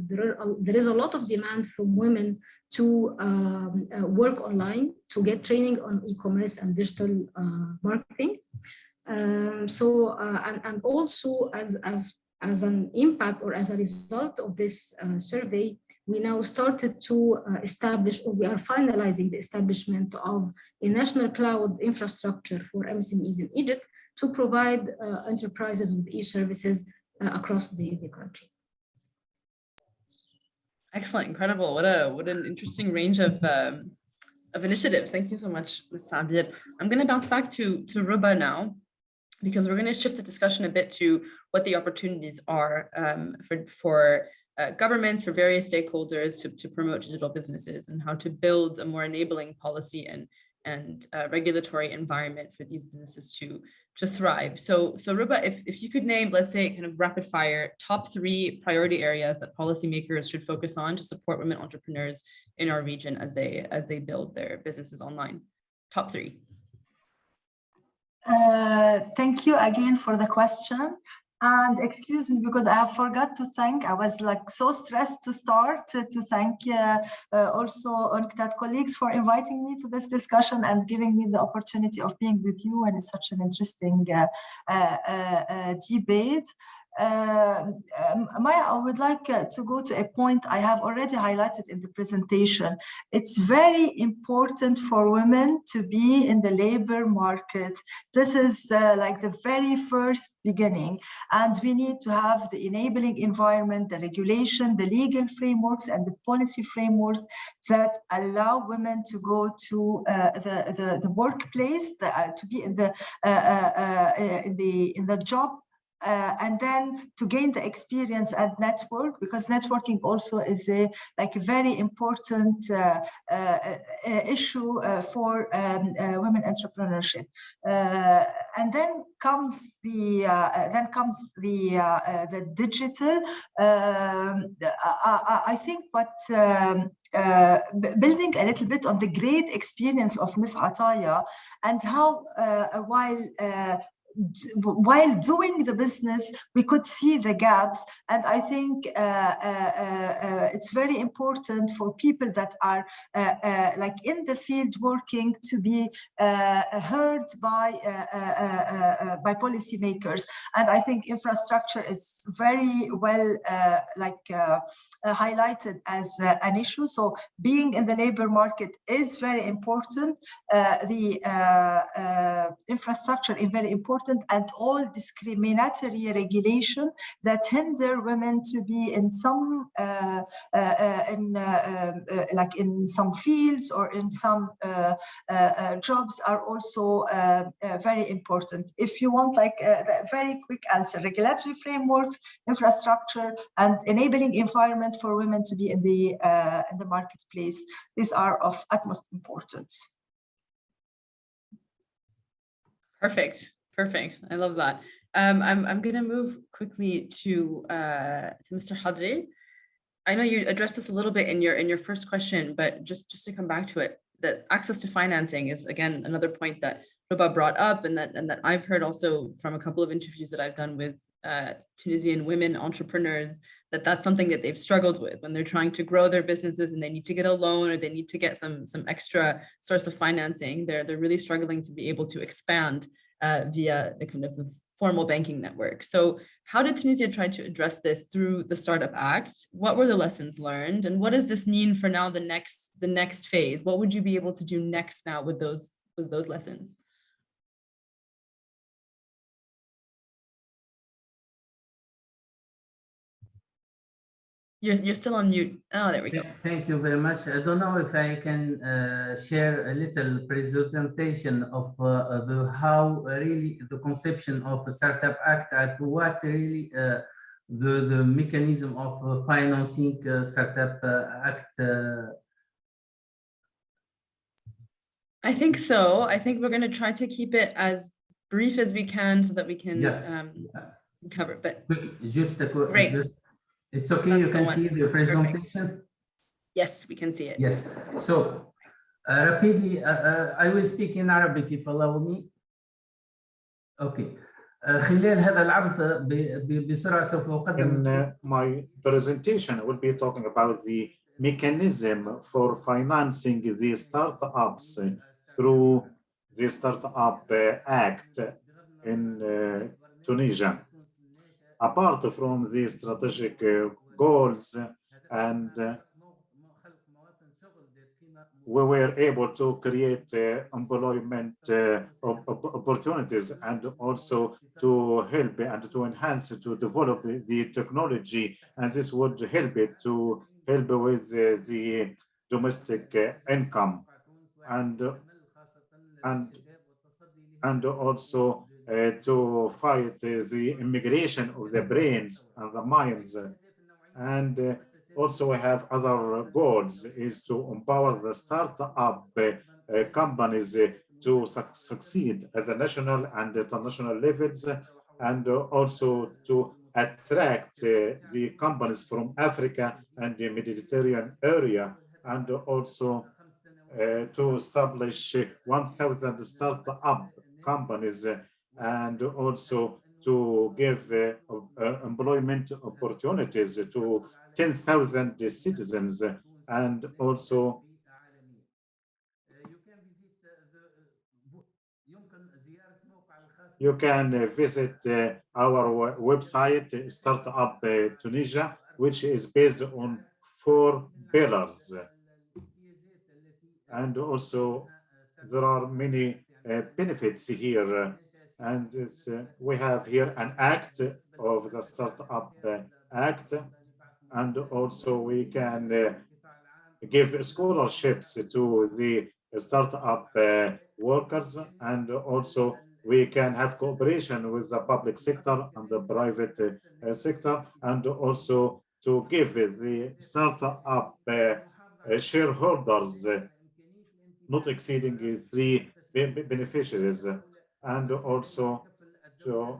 there is a lot of demand from women to work online, to get training on e-commerce and digital marketing. And also as an impact, or as a result of this survey, we now started to establish, or we are finalizing the establishment of a national cloud infrastructure for MSMEs in Egypt to provide enterprises with e-services across the country. Excellent, incredible! What an interesting range of initiatives. Thank you so much, Ms. Sabir. I'm going to bounce back to Rouba now, because we're going to shift the discussion a bit to what the opportunities are for governments, for various stakeholders to promote digital businesses, and how to build a more enabling policy and regulatory environment for these businesses to thrive. So Rouba, if you could name, let's say, kind of rapid fire, top 3 priority areas that policymakers should focus on to support women entrepreneurs in our region as they build their businesses online. Top 3. Thank you again for the question. And excuse me, because I have forgot to thank, I was like so stressed to start, to thank also UNCTAD colleagues for inviting me to this discussion and giving me the opportunity of being with you. And it's such an interesting debate. Maya, I would like to go to a point I have already highlighted in the presentation. It's very important for women to be in the labor market. This is like the very first beginning, and we need to have the enabling environment, the regulation, the legal frameworks, and the policy frameworks that allow women to go to the workplace, to be in the job. And then to gain the experience and network, because networking also is a very important issue for women entrepreneurship. And then comes the digital. I think what building a little bit on the great experience of Ms. Ataya, and how while doing the business, we could see the gaps. And I think it's very important for people that are like in the field working to be heard by policymakers. And I think infrastructure is very well highlighted as an issue. So being in the labor market is very important. The infrastructure is very important. important, and all discriminatory regulation that hinder women to be in some like in some fields or in some jobs are also very important. If you want like a very quick answer, regulatory frameworks, infrastructure, and enabling environment for women to be in the marketplace, these are of utmost importance. Perfect. I love that. I'm going to move quickly to Mr. Hadri. I know you addressed this a little bit in your first question, but just to come back to it, that access to financing is again another point that Rouba brought up, and that I've heard also from a couple of interviews that I've done with Tunisian women entrepreneurs, that's something that they've struggled with when they're trying to grow their businesses and they need to get a loan or they need to get some extra source of financing. They're really struggling to be able to expand via the kind of the formal banking network. So how did Tunisia try to address this through the Startup Act? What were the lessons learned, and what does this mean for now the next phase? What would you be able to do next now with those lessons? You're still on mute. Oh, there we go. Thank you very much. I don't know if I can share a little presentation of how really the conception of a Startup Act and what really the mechanism of financing Startup Act. I think so. I think we're going to try to keep it as brief as we can so that we can cover it. But just a quick. Great. It's okay, you can see the presentation? Perfect. Yes, we can see it. Yes, so rapidly, I will speak in Arabic if allow me. Okay. خلال هذا العرض بسرعة سوف أقدم. In my presentation, I will be talking about the mechanism for financing the startups through the Startup Act in Tunisia. Apart from the strategic goals, and we were able to create employment opportunities, and also to help and to enhance, to develop the technology, and this would help it to help with the domestic income, and also to fight the immigration of the brains and the minds. And also we have other goals, is to empower the startup companies to succeed at the national and international levels, and also to attract the companies from Africa and the Mediterranean area, and also to establish 1,000 startup companies, and also to give employment opportunities to 10,000 citizens, and also you can visit our website, Startup Tunisia, which is based on 4 pillars. And also there are many benefits here, and this, we have here an act of the Startup Act, and also we can give scholarships to the startup workers, and also we can have cooperation with the public sector and the private sector, and also to give the startup shareholders not exceeding 3 beneficiaries, and also to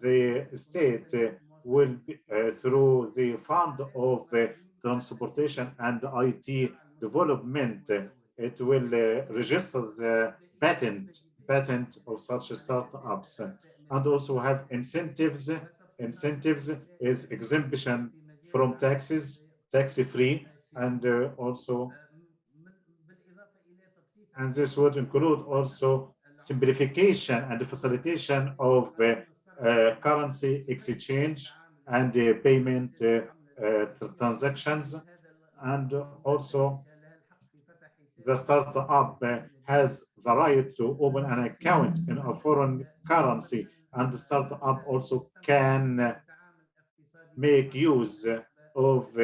the state will be, through the fund of transportation and IT development, it will register the patent of such startups, and also have incentives. Incentives is exemption from taxes, tax-free, and also, and this would include also simplification and facilitation of currency exchange and payment transactions, and also the startup has the right to open an account in a foreign currency, and the startup also can make use of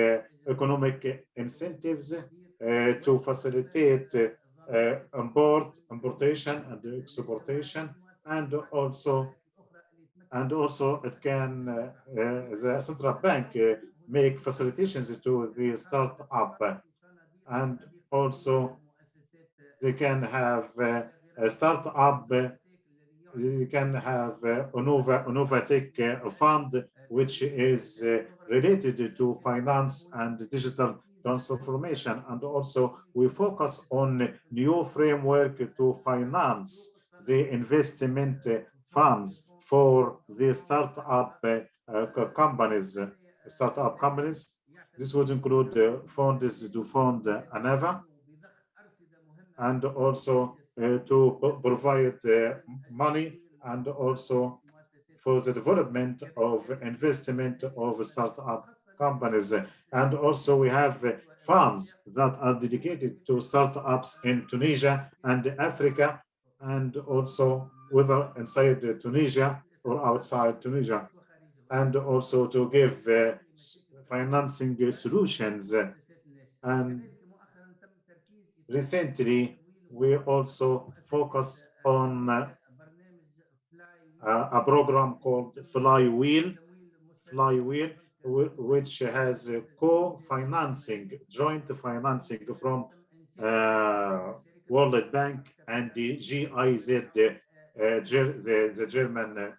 economic incentives to facilitate importation and exportation, and also it can the central bank make facilitations to the startup, and also they can have a startup. They can have Innovatech fund, which is related to finance and digital transformation. And also we focus on new framework to finance the investment funds for the startup companies. This would include funds to fund ANAVA, and also to provide money, and also for the development of investment of startup companies. And also we have funds that are dedicated to startups in Tunisia and Africa, and also whether inside Tunisia or outside Tunisia, and also to give financing solutions. And recently, we also focus on a program called Flywheel, which has co-financing, joint financing from World Bank and the GIZ, the German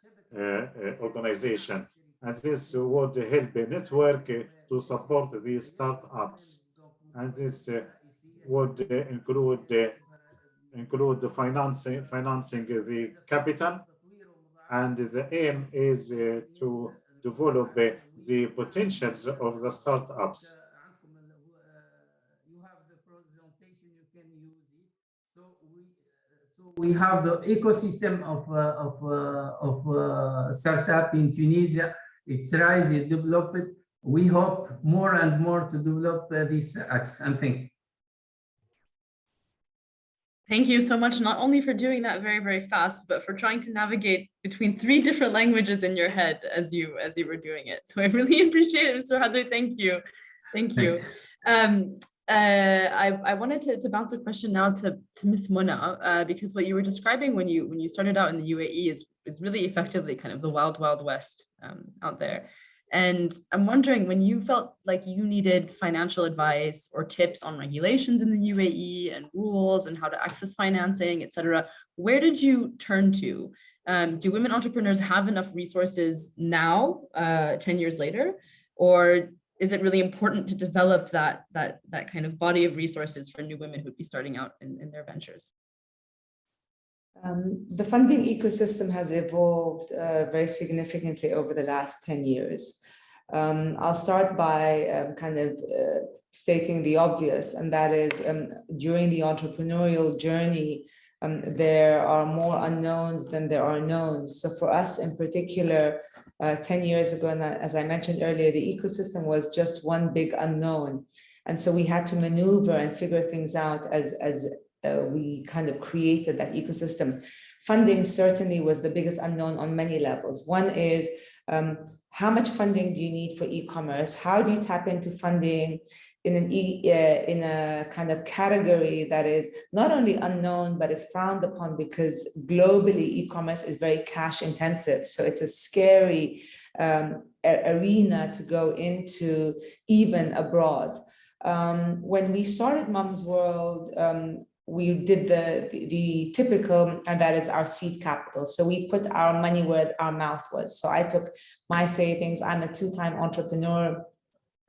organization. And this would help a network to support the startups. And this would include the financing the capital, and the aim is to develop the potentials of the startups. You have the presentation, you can use it. So we have the ecosystem of startup in Tunisia. It's rising, developed. We hope more and more to develop these acts. And thank you. Thank you so much, not only for doing that very, very fast, but for trying to navigate between 3 different languages in your head as you were doing it. So I really appreciate it, Mr. Hadri. Thank you. Thank you. I wanted to bounce a question now to Ms. Mona, because what you were describing when you started out in the UAE is really effectively kind of the wild, wild west out there. And I'm wondering, when you felt like you needed financial advice or tips on regulations in the UAE and rules and how to access financing, et cetera, where did you turn to? Do women entrepreneurs have enough resources now, 10 years later? Or is it really important to develop that kind of body of resources for new women who'd be starting out in their ventures? The funding ecosystem has evolved very significantly over the last 10 years. I'll start by stating the obvious, and that is during the entrepreneurial journey, there are more unknowns than there are knowns. So for us in particular, 10 years ago, and as I mentioned earlier, the ecosystem was just one big unknown. And so we had to maneuver and figure things out as we kind of created that ecosystem. Funding certainly was the biggest unknown on many levels. One is how much funding do you need for e-commerce? How do you tap into funding in a kind of category that is not only unknown, but is frowned upon because globally e-commerce is very cash intensive. So it's a scary arena to go into even abroad. When we started Mumzworld, we did the typical, and that is our seed capital. So we put our money where our mouth was. So I took my savings. I'm a 2-time entrepreneur.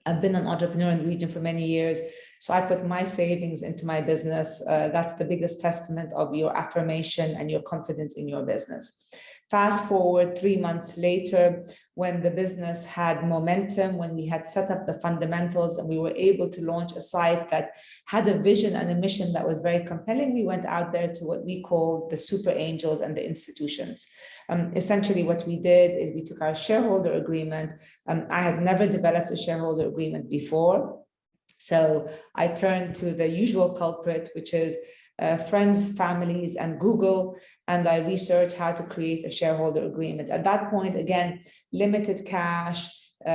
I've been an entrepreneur in the region for many years. So I put my savings into my business. That's the biggest testament of your affirmation and your confidence in your business. Fast forward 3 months later, when the business had momentum, when we had set up the fundamentals and we were able to launch a site that had a vision and a mission that was very compelling, we went out there to what we call the super angels and the institutions. Essentially what we did is we took our shareholder agreement. I had never developed a shareholder agreement before. So I turned to the usual culprit, which is friends, families, and Google, and I researched how to create a shareholder agreement. At that point, again, limited cash,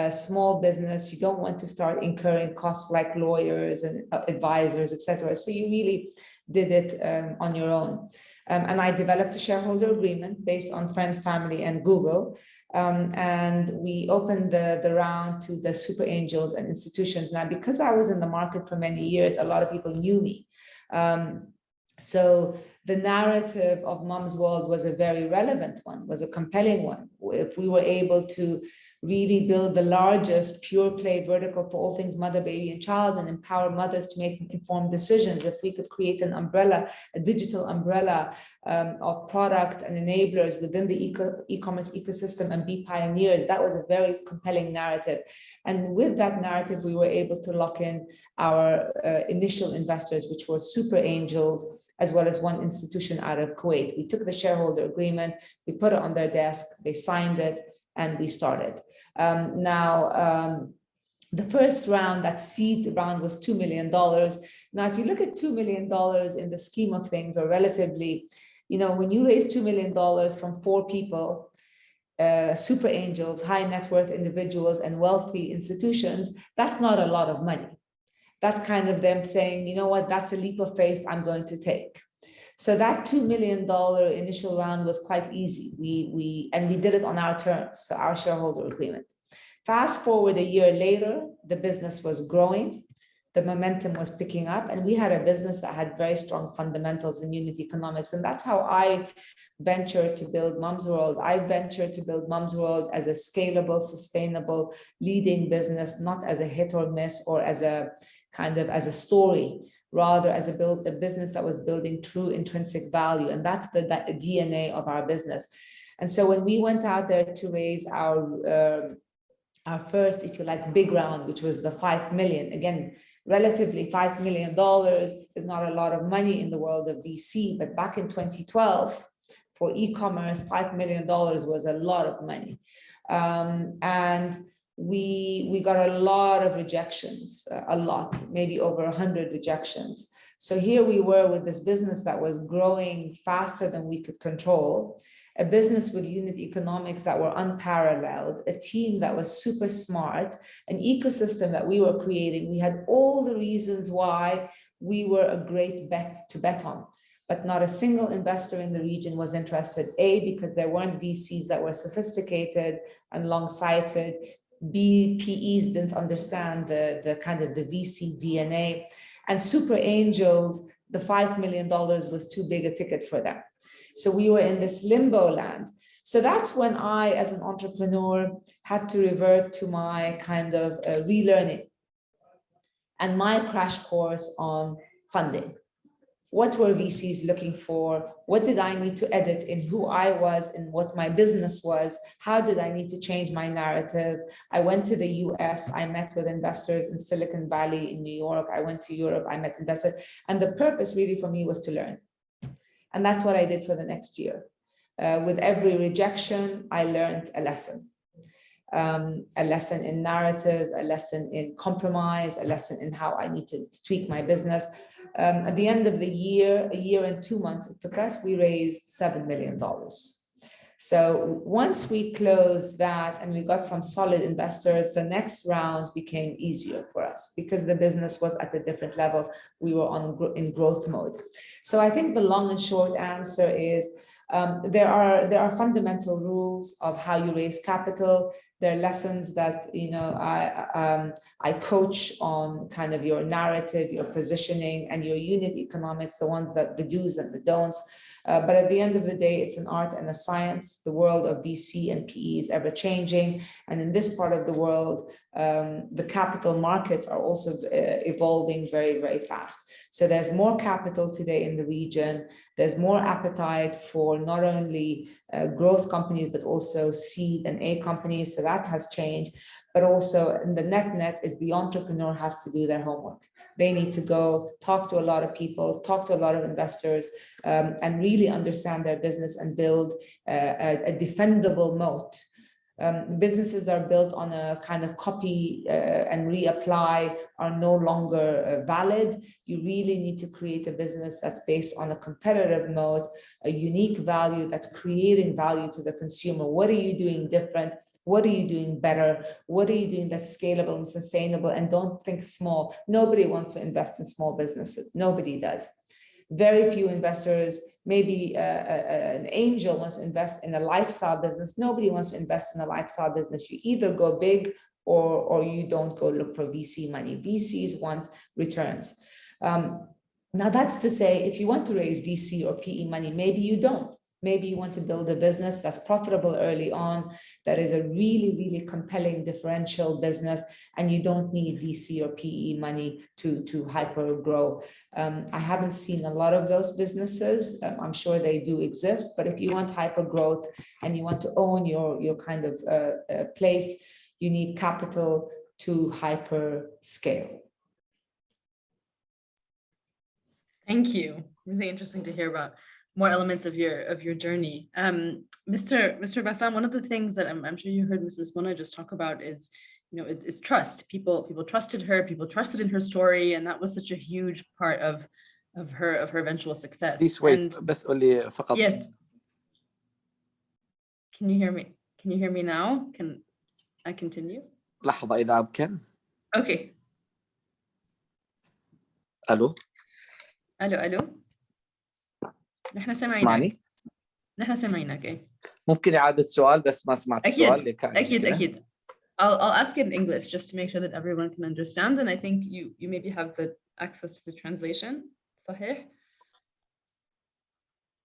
small business, you don't want to start incurring costs like lawyers and advisors, etc. So you really did it on your own. And I developed a shareholder agreement based on friends, family, and Google. And we opened the round to the super angels and institutions. Now, because I was in the market for many years, a lot of people knew me. So the narrative of Mumzworld was a very relevant one, was a compelling one. If we were able to really build the largest pure play vertical for all things mother, baby, and child, and empower mothers to make informed decisions, if we could create an umbrella, a digital umbrella of products and enablers within the e-commerce ecosystem and be pioneers, that was a very compelling narrative. And with that narrative, we were able to lock in our initial investors, which were super angels, as well as one institution out of Kuwait. We took the shareholder agreement, we put it on their desk, they signed it, and we started. The first round, that seed round, was $2 million. Now, if you look at $2 million in the scheme of things, or relatively, you know, when you raise $2 million from 4 people, super angels, high net worth individuals, and wealthy institutions, that's not a lot of money. That's kind of them saying, you know what, that's a leap of faith I'm going to take. So that $2 million initial round was quite easy. We did it on our terms, so our shareholder agreement. Fast forward a year later, the business was growing, the momentum was picking up, and we had a business that had very strong fundamentals in unit economics. And that's how I ventured to build Mumzworld. I ventured to build Mumzworld as a scalable, sustainable, leading business, not as a hit or miss or as a kind of as a story, rather as a business that was building true intrinsic value. And that's the DNA of our business. And so when we went out there to raise our first, if you like, big round, which was the 5 million, again, relatively $5 million is not a lot of money in the world of VC, but back in 2012, for e-commerce, $5 million was a lot of money. And we got a lot of rejections, a lot, maybe over 100 rejections. So here we were with this business that was growing faster than we could control, a business with unit economics that were unparalleled, a team that was super smart, an ecosystem that we were creating. We had all the reasons why we were a great bet to bet on, but not a single investor in the region was interested. A, because there weren't VCs that were sophisticated and long-sighted. B, PEs didn't understand the kind of the VC DNA. And super angels, the $5 million was too big a ticket for them. So we were in this limbo land. So that's when I, as an entrepreneur, had to revert to my kind of relearning and my crash course on funding. What were VCs looking for? What did I need to edit in who I was and what my business was? How did I need to change my narrative? I went to the US, I met with investors in Silicon Valley, in New York. I went to Europe, I met investors. And the purpose really for me was to learn. And that's what I did for the next year. With every rejection, I learned a lesson in narrative, a lesson in compromise, a lesson in how I need to tweak my business. At the end of the year, a year and 2 months it took us, we raised $7 million. So once we closed that and we got some solid investors, the next rounds became easier for us because the business was at a different level. We were in growth mode. So I think the long and short answer is there are fundamental rules of how you raise capital. There are lessons that, you know, I coach on kind of your narrative, your positioning, and your unit economics, the ones that the do's and the don'ts. But at the end of the day, it's an art and a science. The world of VC and PE is ever changing. And in this part of the world, the capital markets are also evolving very, very fast. So there's more capital today in the region. There's more appetite for not only growth companies, but also seed and A companies. So that has changed. But also in the net is the entrepreneur has to do their homework. They need to go talk to a lot of people, talk to a lot of investors, and really understand their business and build a defendable moat Businesses that are built on a kind of copy and reapply are no longer valid. You really need to create a business that's based on a competitive mode, a unique value that's creating value to the consumer. What are you doing different? What are you doing better? What are you doing that's scalable and sustainable? And don't think small. Nobody wants to invest in small businesses. Nobody does. Very few investors, maybe an angel wants to invest in a lifestyle business. Nobody wants to invest in a lifestyle business. You either go big or you don't go look for VC money. VCs want returns. Now that's to say, if you want to raise VC or PE money, maybe you don't. Maybe you want to build a business that's profitable early on, that is a really, really compelling differential business, and you don't need VC or PE money to hyper grow. I haven't seen a lot of those businesses. I'm sure they do exist, but if you want hyper growth and you want to own your kind of place, you need capital to hyper scale. Thank you. Really interesting to hear about more elements of your journey. Mr. Bassam, one of the things that I'm sure you heard Mrs. Mona just talk about is, is trust. People trusted her, people trusted in her story, and that was such a huge part of her eventual success. Please wait. بس قولي فقط. Yes. Can you hear me? Can you hear me now? Can I continue? لحظة إذا أمكن. Okay. ألو. ألو. نحن سمعينك. اسمعني؟ نحن سمعينك إيه. ممكن إعادة سؤال بس ما سمعت السؤال اللي كان. أكيد. I'll ask it in English just to make sure that everyone can understand, and I think you maybe have the access to the translation. صحيح?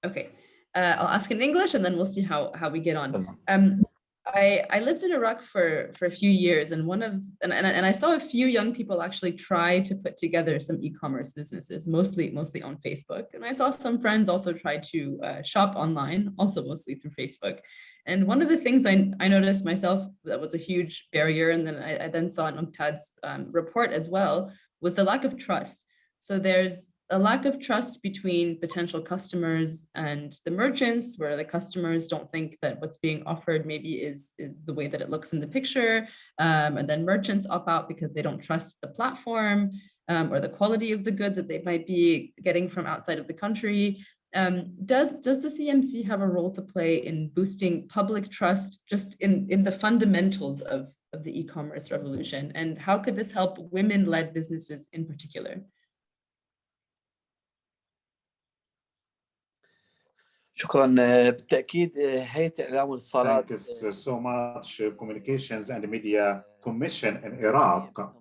Okay. I'll ask in English and then we'll see how we get on. I lived in Iraq for a few years, and and I saw a few young people actually try to put together some e-commerce businesses, mostly on Facebook. And I saw some friends also try to shop online, also mostly through Facebook. And one of the things I noticed myself that was a huge barrier, and then I then saw in UNCTAD's report as well, was the lack of trust. So there's a lack of trust between potential customers and the merchants, where the customers don't think that what's being offered maybe is the way that it looks in the picture. And then merchants opt out because they don't trust the platform or the quality of the goods that they might be getting from outside of the country. Does the CMC have a role to play in boosting public trust just in the fundamentals of the e-commerce revolution? And how could this help women-led businesses in particular? شكرا. بالتأكيد هيئة الإعلام والاتصالات. Thank you so much. Communications and Media Commission in Iraq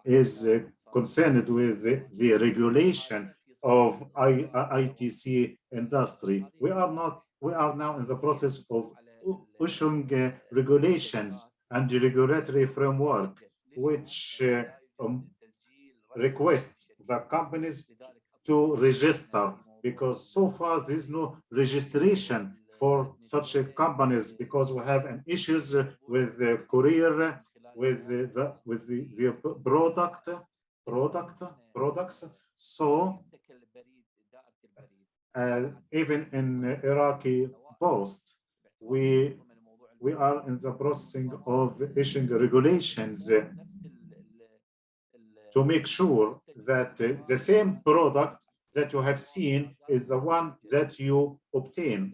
is concerned with the regulation of ITC industry. We are now in the process of issuing regulations and regulatory framework which request the companies to register, because so far there is no registration for such companies, because we have an issues with the courier, with the products. So even in Iraqi Post, we are in the processing of issuing regulations to make sure that the same product that you have seen is the one that you obtain.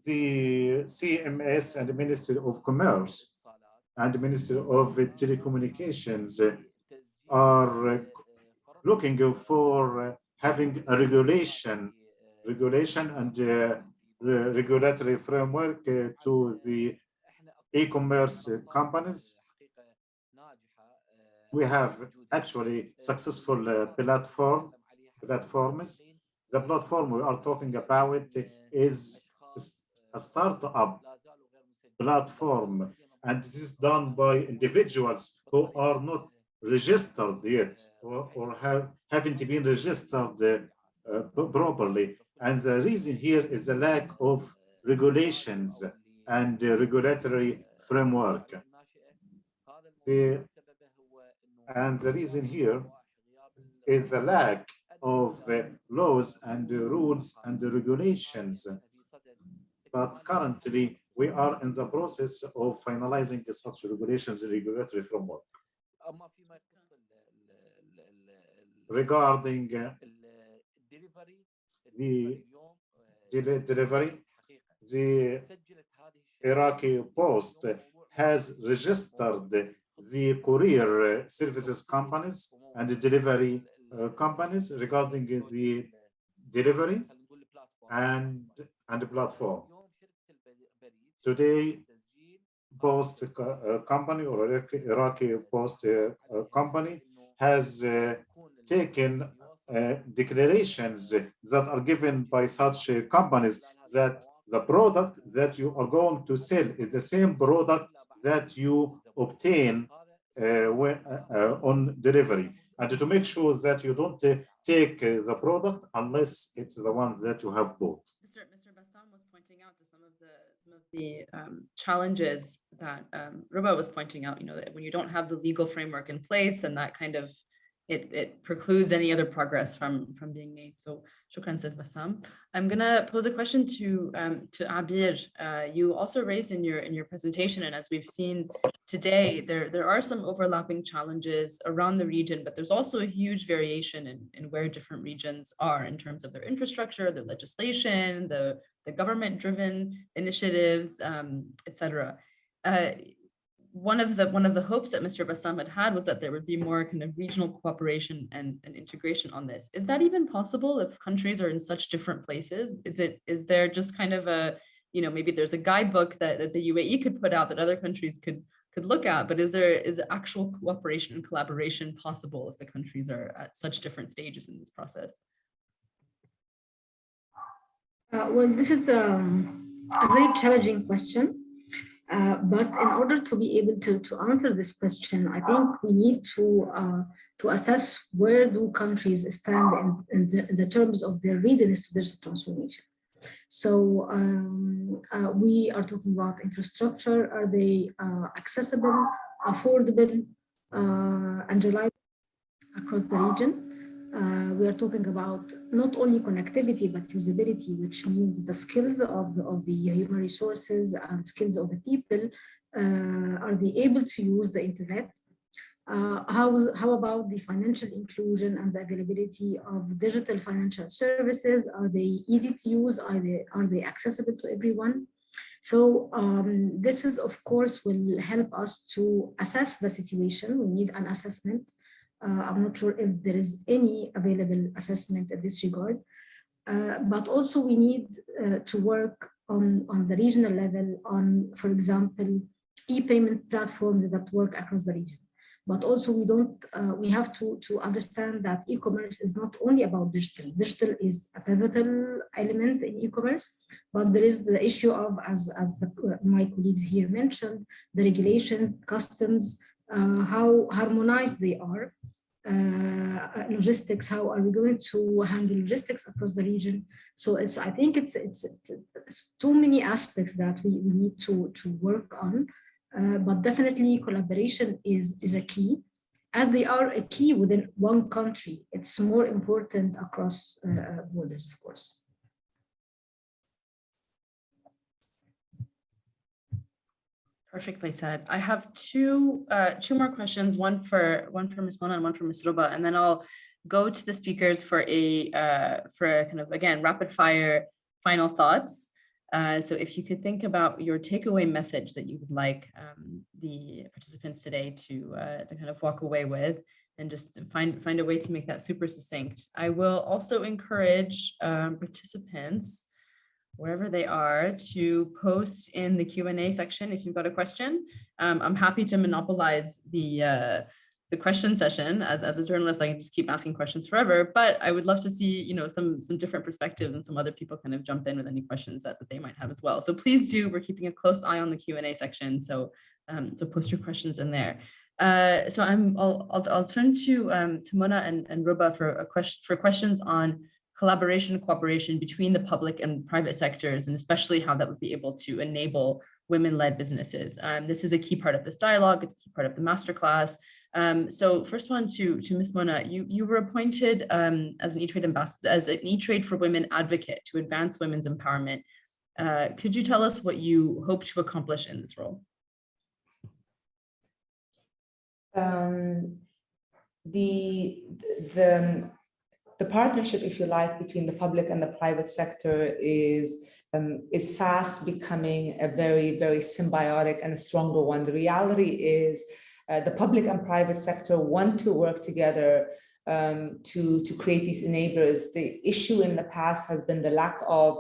The CMS and the Ministry of Commerce and the Ministry of Telecommunications are looking for having a regulation and regulatory framework to the e-commerce companies. We have actually successful platforms. The platform we are talking about is a startup platform, and this is done by individuals who are not registered yet or haven't been registered properly. And the reason here is the lack of regulations and regulatory framework. And the reason here is the lack of laws and rules and regulations. But currently, we are in the process of finalizing such regulations and regulatory framework. Regarding the delivery, the Iraqi Post has registered the courier services companies and the delivery companies regarding the delivery and the platform. Today, Post company or Iraqi Post company has taken declarations that are given by such companies that the product that you are going to sell is the same product that you obtain on delivery, and to make sure that you don't take the product unless it's the one that you have bought. Mr. Bassam was pointing out to some of the challenges that Rouba was pointing out, that when you don't have the legal framework in place, then that kind of it precludes any other progress from being made. So shukran, says Bassam. I'm gonna pose a question to Abir. You also raised in your presentation, and as we've seen today, there are some overlapping challenges around the region, but there's also a huge variation in where different regions are in terms of their infrastructure, their legislation, the government-driven initiatives, etc. One of the hopes that Mr. Bassam had was that there would be more kind of regional cooperation and integration on this. Is that even possible if countries are in such different places? Is there just kind of a, maybe there's a guidebook that the UAE could put out that other countries could look at, but is actual cooperation and collaboration possible if the countries are at such different stages in this process? Well, this is a very challenging question. But in order to be able to answer this question, I think we need to assess where do countries stand in the terms of their readiness to digital transformation. So we are talking about infrastructure. Are they accessible, affordable, and reliable across the region? We are talking about not only connectivity, but usability, which means the skills of the human resources and skills of the people. Are they able to use the internet? How about the financial inclusion and the availability of digital financial services? Are they easy to use? Are they accessible to everyone? So this is, of course, will help us to assess the situation. We need an assessment. I'm not sure if there is any available assessment in this regard, but also we need to work on the regional level on, for example, e-payment platforms that work across the region. But also we have to understand that e-commerce is not only about digital. Digital is a pivotal element in e-commerce, but there is the issue of, as my colleagues here mentioned, the regulations, customs, how harmonized they are, logistics, how are we going to handle logistics across the region? So I think it's too many aspects that we need to work on, but definitely collaboration is a key. As they are a key within one country, it's more important across borders, of course. Perfectly said. I have two more questions, one for Ms. Mona and one for Ms. Rouba, and then I'll go to the speakers for a kind of, again, rapid fire final thoughts. So if you could think about your takeaway message that you would like the participants today to kind of walk away with, and just find a way to make that super succinct. I will also encourage participants, wherever they are, to post in the Q&A section if you've got a question. I'm happy to monopolize the question session. As a journalist, I can just keep asking questions forever, but I would love to see some different perspectives and some other people kind of jump in with any questions that they might have as well. So please do, we're keeping a close eye on the Q&A section, so post your questions in there. So I'll turn to Mona and Rouba for questions on collaboration, cooperation between the public and private sectors, and especially how that would be able to enable women-led businesses. This is a key part of this dialogue. It's a key part of the masterclass. So first one to Ms. Mona, you were appointed as an eTrade ambassador, as an eTrade for Women advocate to advance women's empowerment. Could you tell us what you hope to accomplish in this role? The partnership, if you like, between the public and the private sector is fast becoming a very, very symbiotic and a stronger one. The reality is the public and private sector want to work together to create these enablers. The issue in the past has been the lack of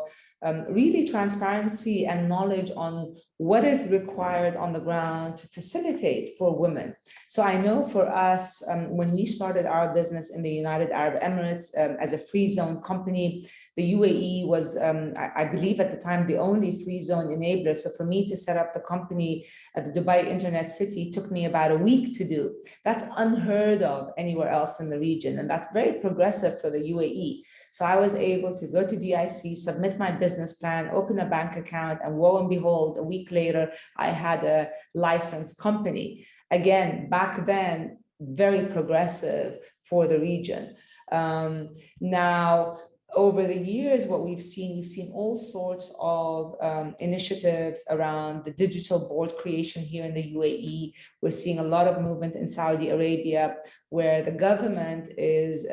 really transparency and knowledge on what is required on the ground to facilitate for women. So I know for us, when we started our business in the United Arab Emirates as a free zone company, the UAE was, I believe at the time, the only free zone enabler. So for me to set up the company at the Dubai Internet City took me about a week to do. That's unheard of anywhere else in the region. And that's very progressive for the UAE. So I was able to go to DIC, submit my business plan, open a bank account, and lo and behold, a week later, I had a licensed company. Again, back then, very progressive for the region. Now, over the years, what we've seen all sorts of initiatives around the digital board creation here in the UAE. We're seeing a lot of movement in Saudi Arabia, where the government is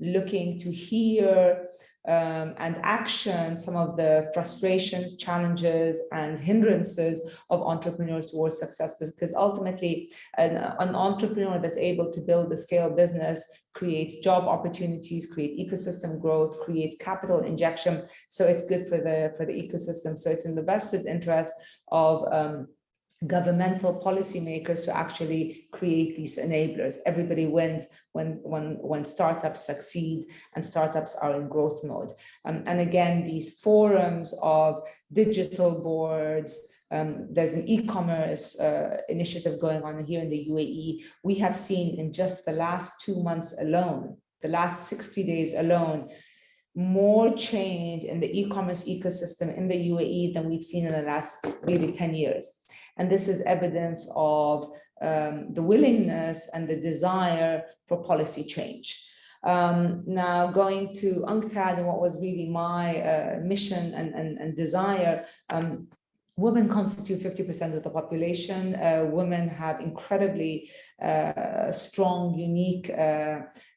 looking to hear and action some of the frustrations, challenges, and hindrances of entrepreneurs towards success, because ultimately an entrepreneur that's able to build a scale business creates job opportunities, create ecosystem growth, creates capital injection. So it's good for the ecosystem. So it's in the vested interest of governmental policymakers to actually create these enablers. Everybody wins when startups succeed and startups are in growth mode. And again, these forums of digital boards, there's an e-commerce initiative going on here in the UAE. We have seen in just the last 2 months alone, the last 60 days alone, more change in the e-commerce ecosystem in the UAE than we've seen in the last really 10 years. And this is evidence of the willingness and the desire for policy change. Now, going to UNCTAD and what was really my mission and desire, women constitute 50% of the population. Women have incredibly strong, unique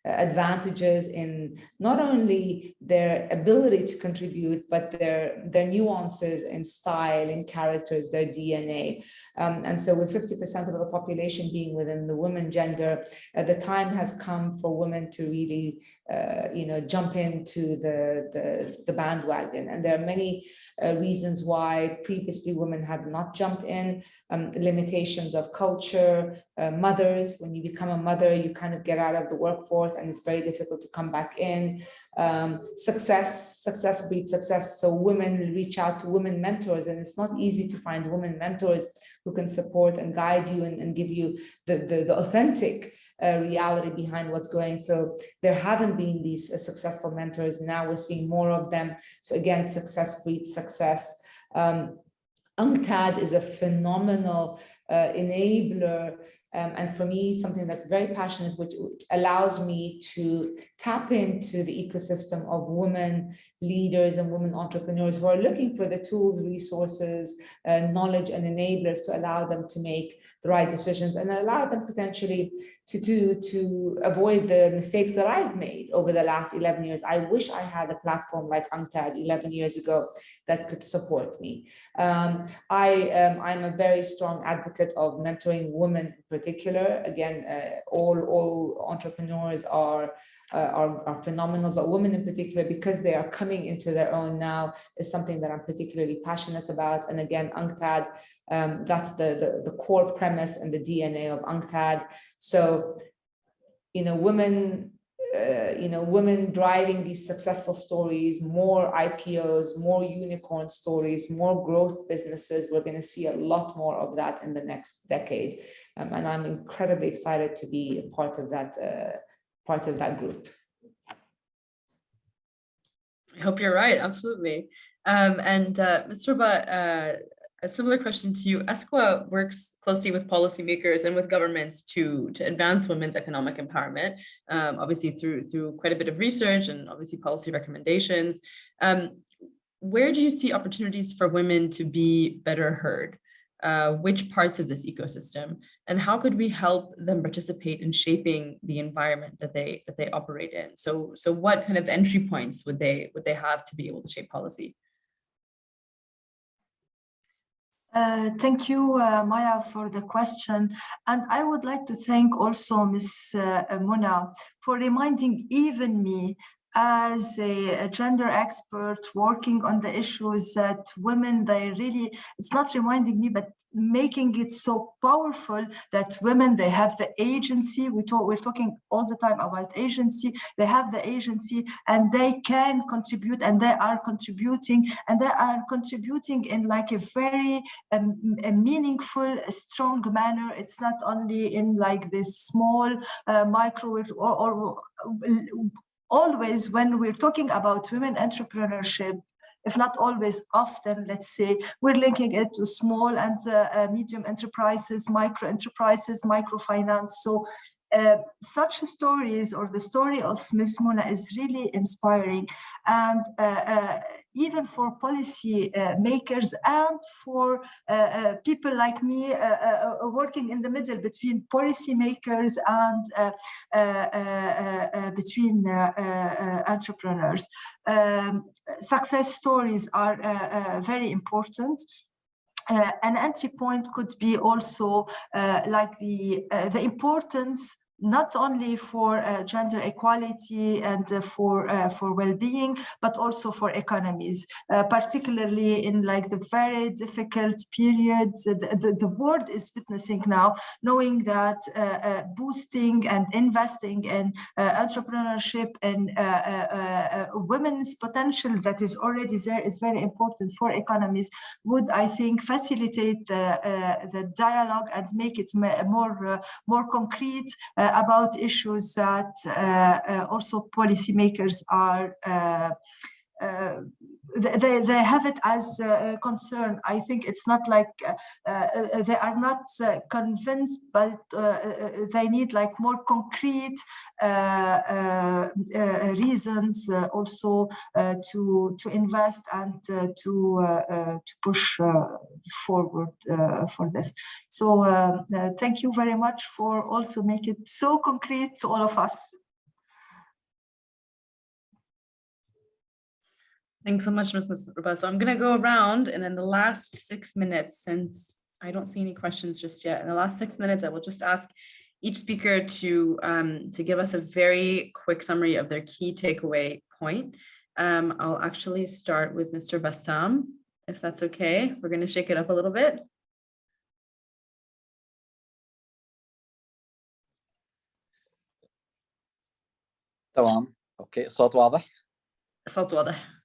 advantages in not only their ability to contribute, but their nuances in style, in characters, their DNA. And so with 50% of the population being within the women gender, the time has come for women to really jump into the bandwagon. And there are many reasons why previously women have not jumped in, limitations of culture, mothers. When you become a mother, you kind of get out of the workforce and it's very difficult to come back in. Success breeds success. So women reach out to women mentors, and it's not easy to find women mentors who can support and guide you and give you the authentic reality behind what's going. So there haven't been these successful mentors. Now we're seeing more of them. So again, success breeds success. UNCTAD is a phenomenal enabler, and for me, something that's very passionate, which allows me to tap into the ecosystem of women leaders and women entrepreneurs who are looking for the tools, resources, knowledge, and enablers to allow them to make the right decisions and allow them potentially to avoid the mistakes that I've made over the last 11 years. I wish I had a platform like UNCTAD 11 years ago that could support me. I'm a very strong advocate of mentoring women in particular. Again, all entrepreneurs are phenomenal, but women in particular, because they are coming into their own now, is something that I'm particularly passionate about. And again, UNCTAD, that's the core premise and the DNA of UNCTAD. So, women driving these successful stories, more IPOs, more unicorn stories, more growth businesses. We're going to see a lot more of that in the next decade. And I'm incredibly excited to be a part of that group. I hope you're right. Absolutely. Ms. Rouba, a similar question to you. ESCWA works closely with policymakers and with governments to advance women's economic empowerment, obviously through quite a bit of research and obviously policy recommendations. where do you see opportunities for women to be better heard? Which parts of this ecosystem, and how could we help them participate in shaping the environment that they operate in? So what kind of entry points would they have to be able to shape policy? Thank you, Maya, for the question. And I would like to thank also Ms. Mona for reminding even me as a gender expert working on the issues that women, it's not reminding me, but making it so powerful that women, they have the agency. We're talking all the time about agency. They have the agency and they can contribute, and they are contributing, in like a very a meaningful, strong manner. It's not only in like this small micro or always when we're talking about women entrepreneurship, if not always, often, let's say, we're linking it to small and medium enterprises, micro enterprises, microfinance. So such stories, or the story of Ms. Mona, is really inspiring. And even for policy makers and for people like me working in the middle between policy makers and between entrepreneurs. Success stories are very important. An entry point could be also like the importance not only for gender equality and for well-being, but also for economies, particularly in like the very difficult period the world is witnessing now, knowing that boosting and investing in entrepreneurship and women's potential that is already there is very important for economies, would, I think, facilitate the dialogue and make it more concrete about issues that also policymakers are they have it as a concern. I think it's not like they are not convinced, but they need like more concrete reasons also to invest and to push forward for this. So thank you very much for also making it so concrete to all of us. Thanks so much, Ms. Rouba. So I'm going to go around, and in the last 6 minutes, since I don't see any questions just yet, in the last 6 minutes, I will just ask each speaker to give us a very quick summary of their key takeaway point. I'll actually start with Mr. Bassam, if that's okay. We're going to shake it up a little bit. تمام. اوكي، الصوت واضح؟ الصوت واضح.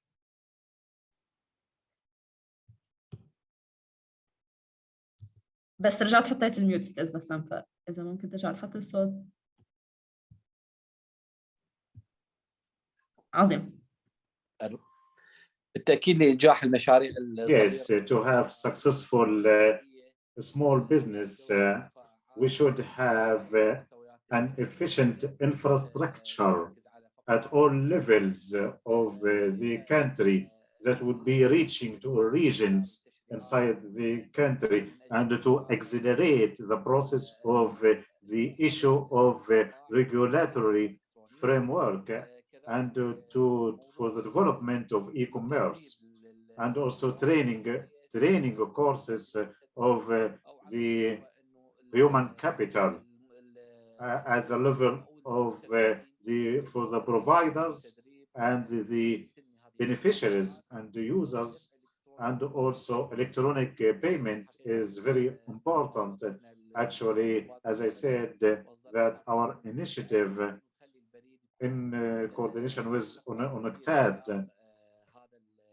بس رجعت حطيت الميوت استاذ بسام، فاذا ممكن ترجع تحط الصوت. عظيم. بالتاكيد لانجاح المشاريع الصغيره. Yes, to have successful small business, we should have an efficient infrastructure at all levels of the country that would be reaching to regions inside the country, and to accelerate the process of the issue of regulatory framework, and for the development of e-commerce, and also training courses of the human capital at the level of for the providers and the beneficiaries and the users. And also electronic payment is very important. Actually, as I said, that our initiative in coordination with UNCTAD,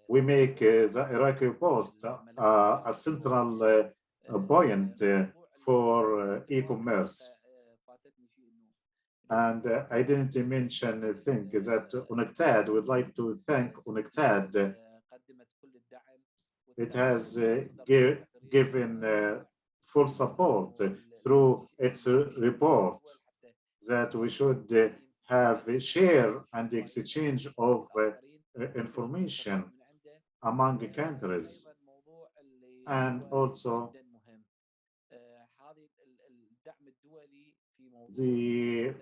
we make the Iraqi post a central point for e-commerce. And I didn't mention a thing that UNCTAD would like to thank UNCTAD. It has given full support through its report that we should have a share and exchange of information. among countries, and also the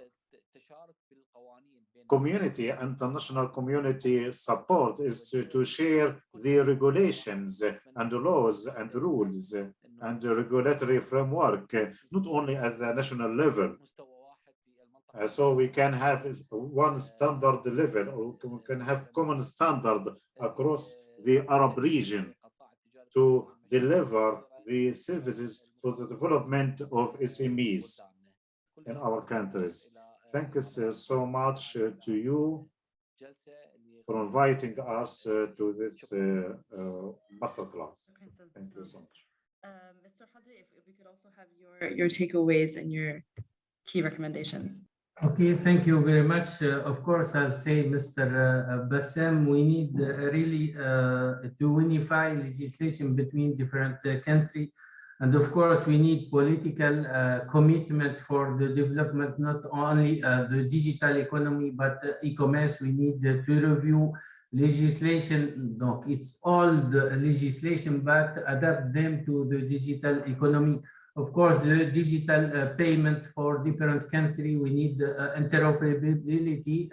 community, international community support is to share the regulations and laws and rules and the regulatory framework, not only at the national level. So we can have one standard level, or we can have common standard across the Arab region to deliver the services for the development of SMEs in our countries. Thank you so much to you for inviting us to this masterclass. Thank you so much. Mr. Hadri, if we could also have your takeaways and your key recommendations. Okay, thank you very much. Of course, as say Mr. Bassam, we need really to unify legislation between different countries. And of course, we need political commitment for the development, not only the digital economy, but e-commerce. We need to review legislation. Donc, it's all the legislation, but adapt them to the digital economy. Of course, the digital payment for different countries, we need interoperability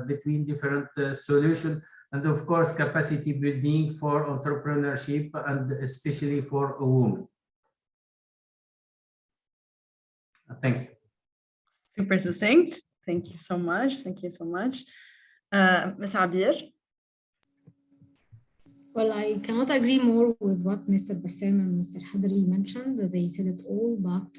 between different solutions. And of course, capacity building for entrepreneurship and especially for women. Thank you. Super succinct. Thank you so much. Thank you so much. Ms. Abir? Well, I cannot agree more with what Mr. Bassam and Mr. Hadri mentioned. They said it all, but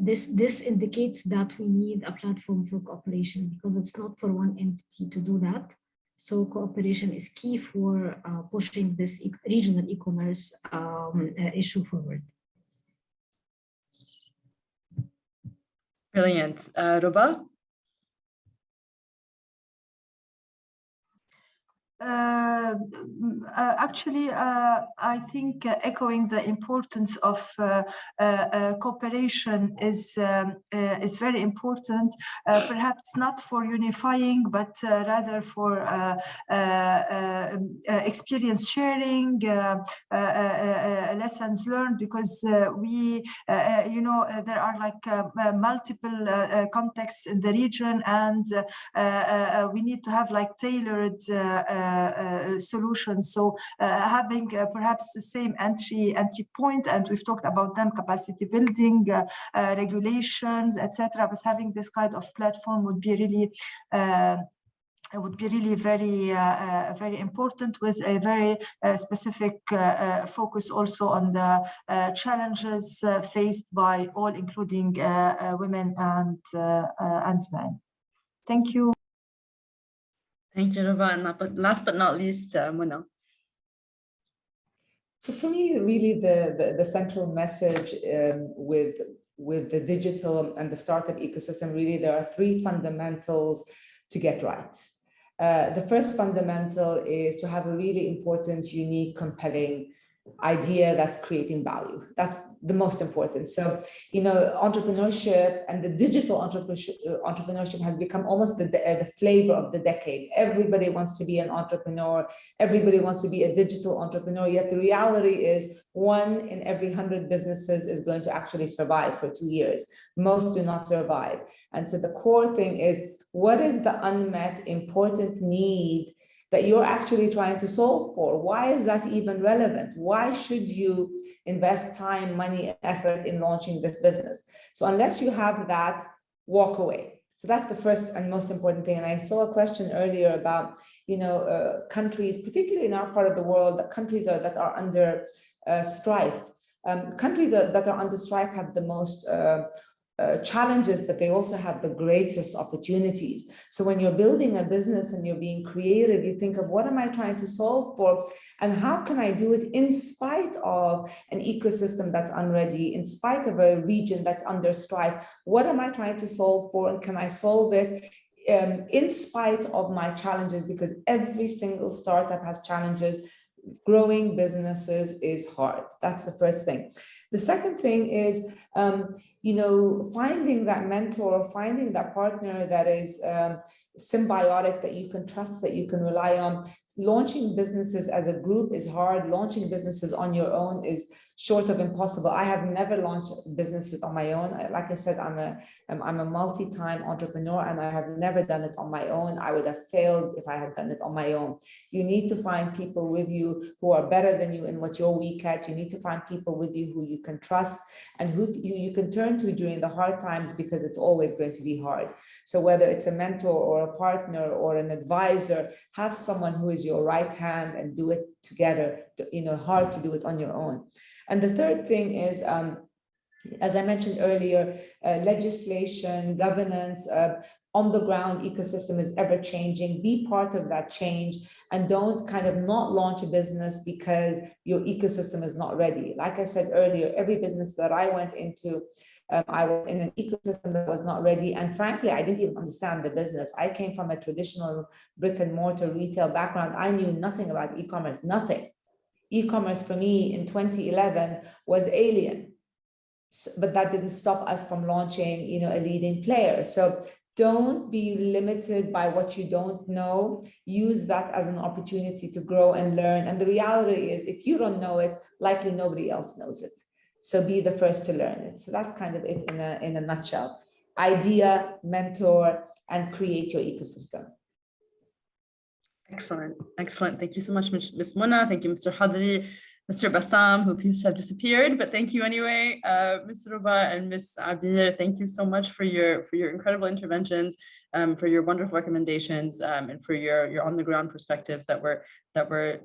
this indicates that we need a platform for cooperation because it's not for one entity to do that. So cooperation is key for pushing this regional e-commerce issue forward. Brilliant. Rouba? Actually, I think echoing the importance of cooperation is very important, perhaps not for unifying, but rather for experience sharing, lessons learned, because we, there are like multiple contexts in the region, and we need to have like tailored solutions. So having perhaps the same entry point, and we've talked about them, capacity building, regulations, etc. But having this kind of platform would be really very important, with a very specific focus also on the challenges faced by all, including women and men. Thank you. Thank you, Rouba. And last but not least, Mona. So for me, really the central message with the digital and the startup ecosystem, really there are three fundamentals to get right. The first fundamental is to have a really important, unique, compelling idea that's creating value. That's the most important. So, entrepreneurship and the digital entrepreneurship has become almost the flavor of the decade. Everybody wants to be an entrepreneur. Everybody wants to be a digital entrepreneur. Yet the reality is 1 in every 100 businesses is going to actually survive for 2 years. Most do not survive. And so the core thing is, what is the unmet important need that you're actually trying to solve for? Why is that even relevant? Why should you invest time, money, effort in launching this business? So unless you have that, walk away. So that's the first and most important thing. And I saw a question earlier about, countries, particularly in our part of the world, that countries that are under strife. Countries that are under strife have the most challenges, but they also have the greatest opportunities. So when you're building a business and you're being creative, you think of, what am I trying to solve for, and how can I do it in spite of an ecosystem that's unready, in spite of a region that's under strife? What am I trying to solve for, and can I solve it in spite of my challenges? Because every single startup has challenges. Growing businesses is hard. That's the first thing. The second thing is, finding that mentor, finding that partner that is, symbiotic, that you can trust, that you can rely on. Launching businesses as a group is hard. Launching businesses on your own is short of impossible. I have never launched businesses on my own. Like I said, I'm a multi-time entrepreneur, and I have never done it on my own. I would have failed if I had done it on my own. You need to find people with you who are better than you in what you're weak at. You need to find people with you who you can trust and who you can turn to during the hard times, because it's always going to be hard. So whether it's a mentor or a partner or an advisor, have someone who is your right hand and do it together. Hard to do it on your own. And the third thing is, as I mentioned earlier, legislation, governance, on the ground ecosystem is ever changing. Be part of that change, and don't kind of not launch a business because your ecosystem is not ready. Like I said earlier, every business that I went into, I was in an ecosystem that was not ready. And frankly, I didn't even understand the business. I came from a traditional brick and mortar retail background. I knew nothing about e-commerce, nothing. E-commerce for me in 2011 was alien, but that didn't stop us from launching, a leading player. So don't be limited by what you don't know. Use that as an opportunity to grow and learn. And the reality is, if you don't know it, likely nobody else knows it. So be the first to learn it. So that's kind of it in a nutshell. Idea, mentor, and create your ecosystem. Excellent, excellent. Thank you so much, Ms. Mona. Thank you, Mr. Hadri, Mr. Bassam, who appears to have disappeared, but thank you anyway, Ms. Rouba and Ms. Abir. Thank you so much for your incredible interventions, for your wonderful recommendations, and for your on the ground perspectives that were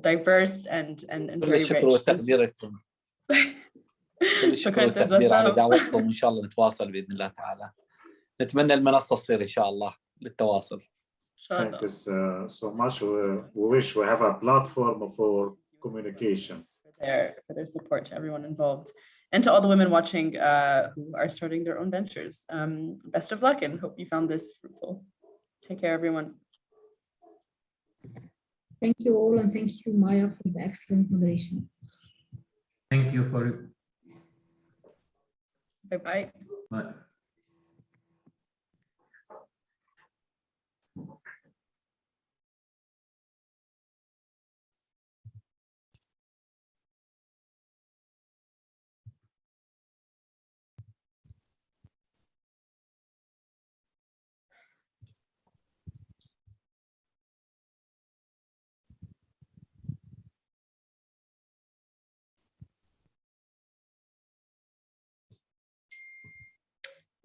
diverse and very rich. كل الشكر والتقدير على دعوتكم، وإن شاء الله نتواصل بإذن الله تعالى. نتمنى المنصة تصير إن شاء الله للتواصل. Thank you so much. We wish we have a platform for communication. For their support to everyone involved, and to all the women watching who are starting their own ventures. Best of luck, and hope you found this fruitful. Take care, everyone. Thank you all, and thank you, Maya, for the excellent moderation. Thank you for it. Bye-bye. Bye.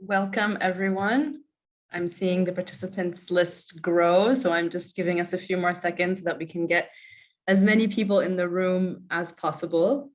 Welcome, everyone. I'm seeing the participants list grow, so I'm just giving us a few more seconds so that we can get as many people in the room as possible.